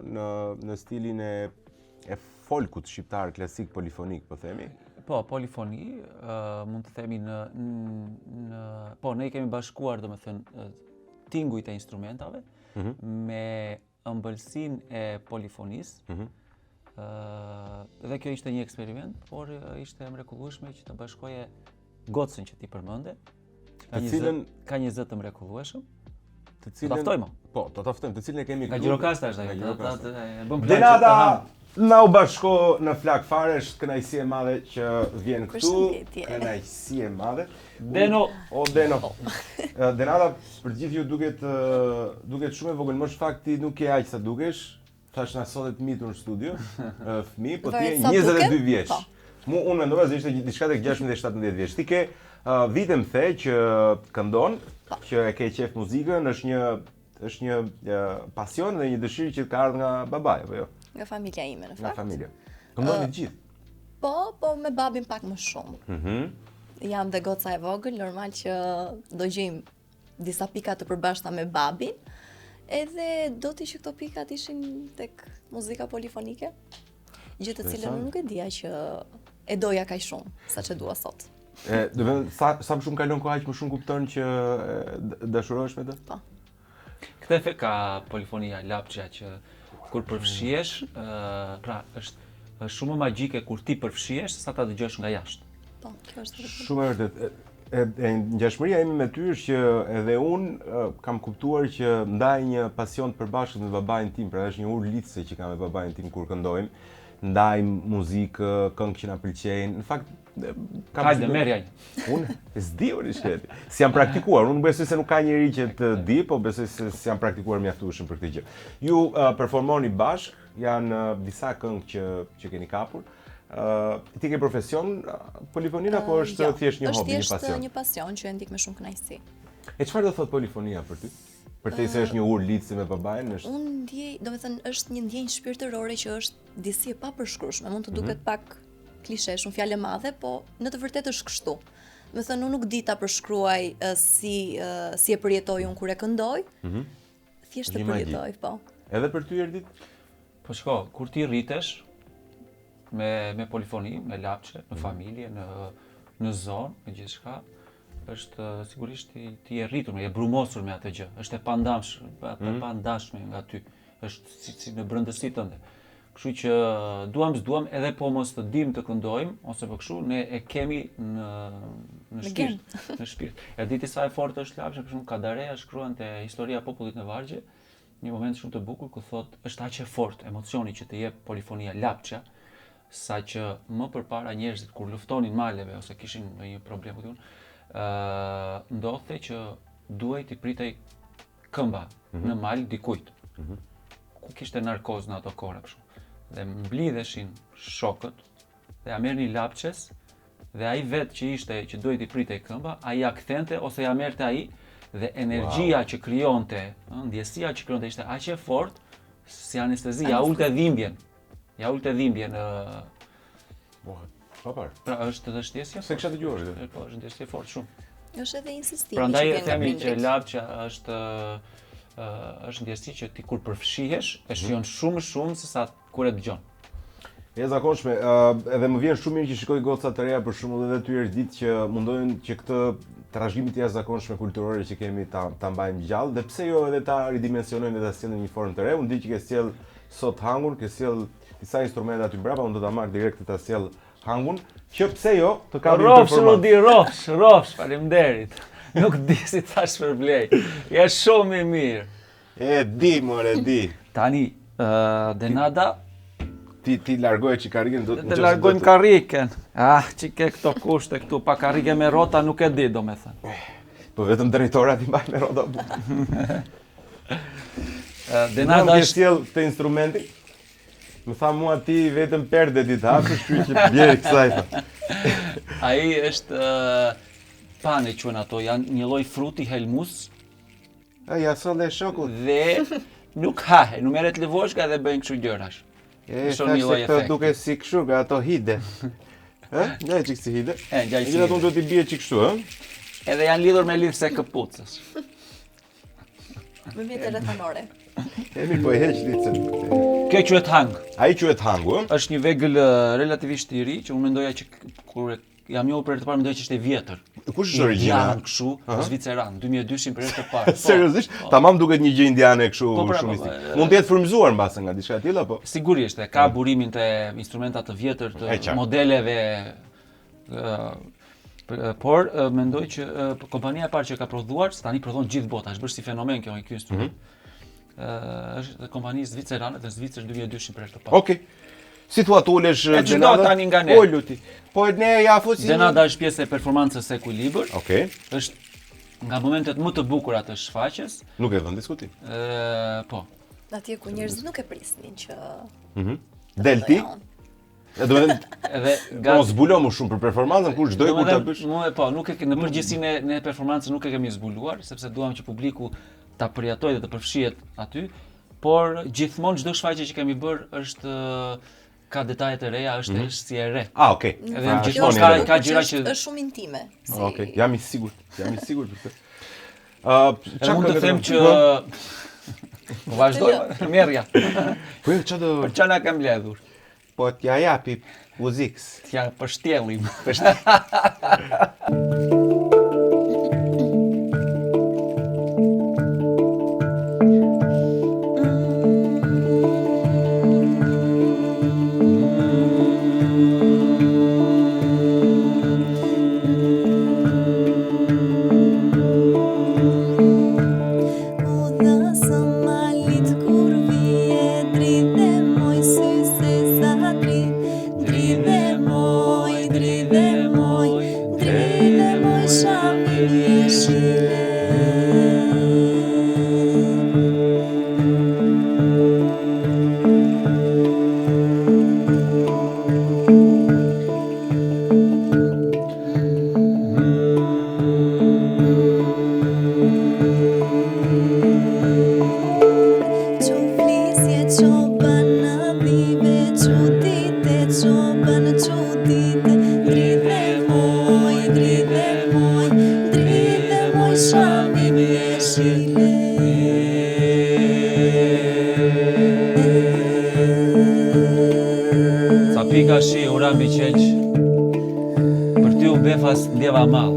në stilin e folkut shqiptar klasik polifonik, po themi. Po, polifoni, mund të themi po, ne i kemi bashkuar, domethënë, tingujt e instrumentave me ëmbëlsinë e polifonisë. Dhe kjo ishte një eksperiment, por ishte mrekullueshme që të bashkoje gocën që ti përmende. Ka një zë të mrekullueshëm. Të taftojmë. Po, të taftojmë, të cilën e kemi këtu. Nga Gjirokastra është ajo. Denada na u bashko në flak fare, është kënaqësi e madhe që vjen këtu. Kënaqësi e madhe. Deno. O Deno. Denada, për gjithë ju duket shumë e vogël, më shfakt ti nuk je aq sa dukesh. Thash na sot të mitur në studio, fëmijë, po ti je 22 vjeç. Unë mendova se ishte diçka tek 16-17 vjeç. Ti ke vite më the që këndon, që e ke qef muzikën, është një pasion dhe një dëshirë që ka ardhur nga babai apo jo? Nga familja ime në fakt. Nga familja. Këndoni të gjithë? Po me babin pak më shumë. Jam dhe goca e vogël, normal që do gjejmë disa pika të përbashkëta me babin. Edhe do t'i që këto pikat ishin tek muzika polifonike, gjë të cilën nuk e dija që e doja kaq shumë, sa që dua sot. Sa më shumë kalon kohë, aq më shumë kupton që dashurohesh me të? Po. Këtë efekt ka polifonia lapçja që kur përfshihesh, pra është shumë më magjike kur ti përfshihesh sa ta dëgjosh nga jashtë. Po, kjo është vërtet. Shumë e vërtet. E ngjashmëria ime me ty është që edhe unë kam kuptuar që ndaj një pasion të përbashkët me babain tim, pra është një urlicë që kam me babain tim kur këndojmë, ndaj muzikë, këngë që na pëlqejnë. Në fakt Hajde, merja. Unë s'di unë shkret. Si jam praktikuar, unë besoj se nuk ka njeri që të di, po besoj se si jam praktikuar mjaftueshëm për këtë gjë. Ju performoni bashk, janë disa këngë që keni kapur. Ti ke profesion polifonin apo është thjesht një hobi, një Është pasion? thjesht një pasion që e ndjek me shumë kënaqësi. E çfarë do thot polifonia për ty? Për te se është një urlicë me babain, është Unë ndjej, domethënë është një ndjenjë shpirtërore që është disi e papërshkrueshme, mund të duket pak klishe, shumë fjalë e madhe, po në të vërtetë është kështu. Domethënë unë nuk di ta përshkruaj si e përjetoj unë kur e këndoj. Thjesht e Një magji. përjetoj, po. edhe për ty Erdit? Po shko, kur ti rritesh me polifoni, me lapçe, në familje, në zonë, me gjithçka, është sigurisht ti je rritur, je brumosur me atë gjë. Është e pandashme nga ty. Është si në brëndësitë tënde. Kështu që duam s'duam edhe po mos të dim të këndojmë ose po kështu ne e kemi në shpirt, në shpirt. E diti sa e fortë është lapsha, për shembull Kadareja shkruan te Historia e popullit në Vargje, një moment shumë të bukur ku thotë është aq e fortë emocioni që të jep polifonia lapsha, sa që më përpara njerëzit kur luftonin maleve ose kishin një problem ku diun, ndodhte që duhej t'i pritej këmba në mal dikujt. Ku kishte narkoz në ato kohra kështu. Dhe mblidheshin shokët dhe ja merrnin lapçes dhe ai vetë që ishte që duhej t'i pritej këmba, ai ja kthente ose ja merrte ai dhe energjia që krijonte, ndjesia që krijonte ishte aq e fortë si anestezi, ja ulte dhimbjen. Ja ulte dhimbjen. Pra është edhe shtesja? Se kisha dëgjuar këtë. Po, është ndjesje fortë shumë. Është edhe insistimi Prandaj që e vjen nga themi që prindrit. lapçja është ndjesi që ti kur përfshihesh e shijon shumë se sa kur e dëgjon. E zakonshme, edhe më vjen shumë mirë që shikoj goca të reja për shembull edhe ty Erdit që mundojnë që këtë trashëgimit të jashtëzakonshme kulturore që kemi ta mbajmë gjallë, dhe pse jo edhe ta ridimensionojmë dhe ta sjellin në një formë të re. Unë di që ke sjell sot hangun, ke sjell disa instrumente aty mbrapa, unë do ta marr direkt të ta sjell hangun, që pse jo të kam një performancë. Rofsh, faleminderit. Nuk di si thash për blej. Je shumë i mirë. E di, more, di. Tani, Denada, Ti largoje që karriken do të largojmë karriken. Që ke këto kushte këtu, pa karrike me rota nuk e di, do me thënë. Po vetëm drejtorat i mbaj me rroda. Denada është është sjell të instrumenti. Më tha mua ti vetëm perde ti të hapësh, kështu që bjerë kësaj. ai është pane quhen ato, janë një lloj fruti helmus Ja solle shoku. dhe nuk hahe, nuk merret lëvoshka dhe bëjnë kështu gjërash. E Shumë një lloj thashë këto efekti. duke si kështu nga ato hide. Gjaj çik si hide. Gjaj si Gjithatë hide. unë do t'i bie çik kështu, Edhe janë lidhur me lidhse këpucës. Më vjen rrethanore. E mirë, po e heq licën. Kjo quhet hang. Ai quhet hangu, Është një vegël relativisht i ri që unë mendoja që kur jam njohur për herë të parë mendoja që ishte vjetër. Kush është origjina? Indian kështu, zviceran, 2002 për herë të parë. Po, Seriozisht? po. Tamam duket një gjë indiane kështu Po, pra, shumë po, mistik. Mund të jetë frymëzuar mbase nga diçka e tillë apo? Sigurisht, ka burimin të instrumenta të vjetër, E qartë. të modeleve, por mendoj që kompania e parë që ka prodhuar, se tani prodhon gjithë bota, është bërë si fenomen ky instrument. Është kompani zvicerane dhe Zvicër 2002 për herë të parë. Okej. Si thua tulesh E çdo tani nga ne. O luti. Po ne ja fusi. Denada është pjesë e performancës së Ekuilibër. Okej. Është nga momentet më të bukura të shfaqjes. Nuk e vën diskutim. Po. Atje ku njerëzit nuk e prisnin që Del ti? Do të thënë, Edhe mos zbulo më shumë për performancën, kur çdoj kur ta bësh. Po, nuk e në përgjithësinë ne performancën nuk e kemi zbuluar, sepse duam që publiku ta përjetojë dhe të përfshihet aty, por gjithmonë çdo shfaqje që kemi bërë është ka detaje të reja, është si e re. Okej. Edhe Pra, gjithmonë shkoni ka edhe. gjëra që është shumë intime. Okej, jam i sigurt. Jam i sigurt për këtë. edhe mund të them që po vazhdojmë, merrja. Po çado Çfarë na ka mbledhur? po t'ja japi muzikës. T'ja pështjellim. Ca pika shi ura mbi qeq, për ty u befas ndjeva mall.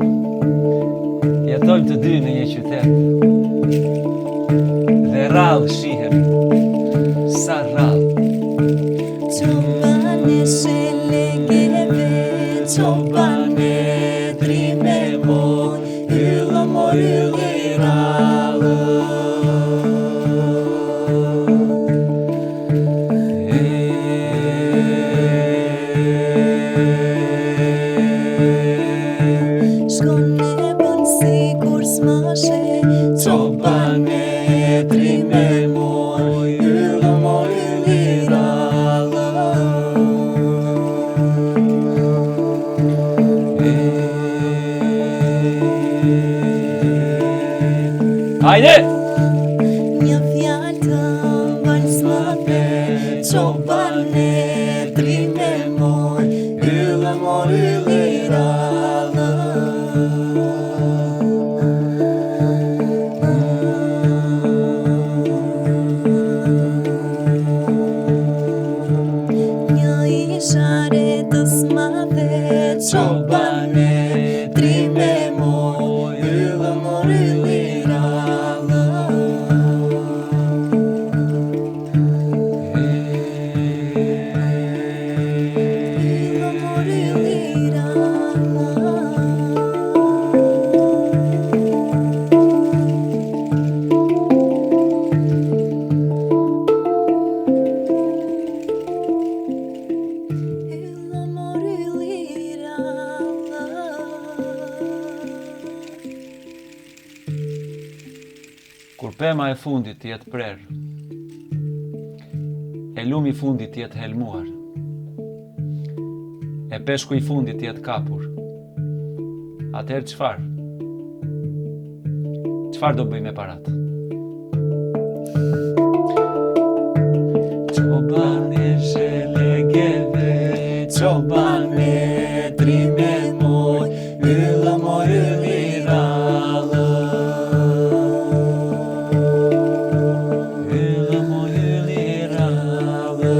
Jetojmë të dy në një qytet, dhe rrallë shihemi, sa rrallë. Çobane shelegeve, çobane drime moj, ylla mor ylli rallë. Shkon e bën sikur s'mashe, çobane drime moj, ylla mor ylli rallë. Hajde! Një fjalë të mbën s'mate, çobane drime moj, ylla mor ylli rallë. Një ishare të s'mate, çobane drime moj, ylla mor ylli rallë. Ylla mor ylli rallë. Ylla mor ylli rallë. Kur pema e fundit të jetë prerë, e lumi i fundit të jetë helmuar, e peshku i fundit të jetë kapur, atëherë çfarë? Çfarë do bëj me paratë? Çobane shelegeve, çobane drime moj, ylla mor ylli rallë. Ylla mor ylli rallë.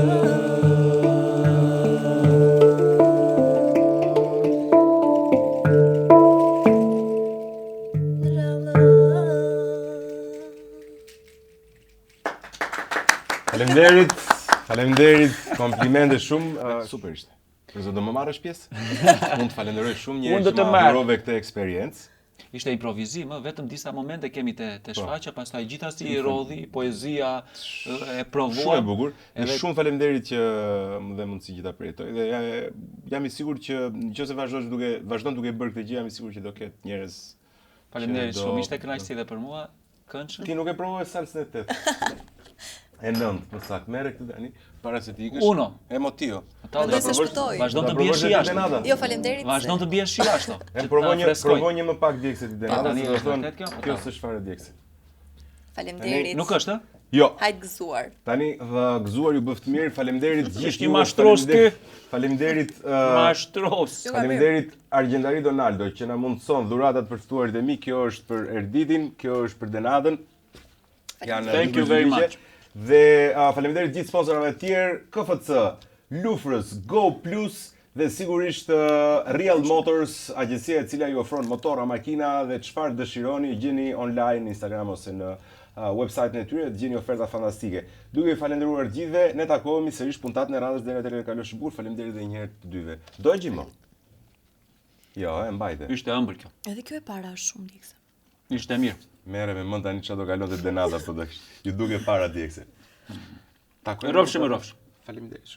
Faleminderit, komplimente shumë, super ishte. Nëse do më marrësh pjesë, unë të falenderoj shumë Unë njerëz do që të më marr. ofrove këtë eksperiencë. Ishte improvizim, vetëm disa momente kemi të shfaqja, pastaj gjithashtu rodhi, poezia e provuar. Shumë e bukur. Dhe Edhe- shumë faleminderit që më dhe mundësi që ta përjetoj. Dhe jam i sigurt që nëse vazhdon duke bërë këtë gjë, jam i sigurt që do ketë njerëz. Faleminderit që do- shumë, ishte kënaqësi edhe për mua. Këndshëm. Ti nuk e provove salsën e 8. E 9, më saktë. Merre këtë tani para se ti ikësh. Uno. Emotivo. Mendoj se shpëtoj. Vazhdon të Ta bie provosh shi edhe jashtë. Denada. Jo, faleminderit. Vazhdon të bie shi jashtë. E provo një më pak djegse ti Denada, tani se do është thonë vërtet kjo? kjo s'është fare djegse. Faleminderit. Nuk është, ë? Jo. Hajt gëzuar. Tani dhe gëzuar ju bëft mirë, faleminderit gjithë Ishte i mashtros ky. Faleminderit Mashtros. faleminderit Argjendari Donaldo që na mundson dhuratat për ftuarit e mi. Kjo është për Erditin, kjo është për Denadën. Janë Thank you dy very përgjigje. much. Dhe faleminderit gjithë sponsorave të tjerë, KFC, Lufrës, Go Plus dhe sigurisht Real Motors, agjencia e cila ju ofron motora, makina dhe çfarë dëshironi, gjeni online në Instagram ose në website-in e tyre, gjeni oferta fantastike. Duke ju falendëruar gjithëve, ne takohemi sërish puntatën e radhës deri në Tele Kalosh Bukur. Faleminderit edhe një herë të dyve. Do e gjimo? Jo, e mbajte. Ishte ëmbël kjo. Edhe kjo e para është shumë dikse. Ishte mirë. Mere me mend tani çfarë do kalonte Denada po dash. Ju duke para djegse. Rrofshim. Faleminderit.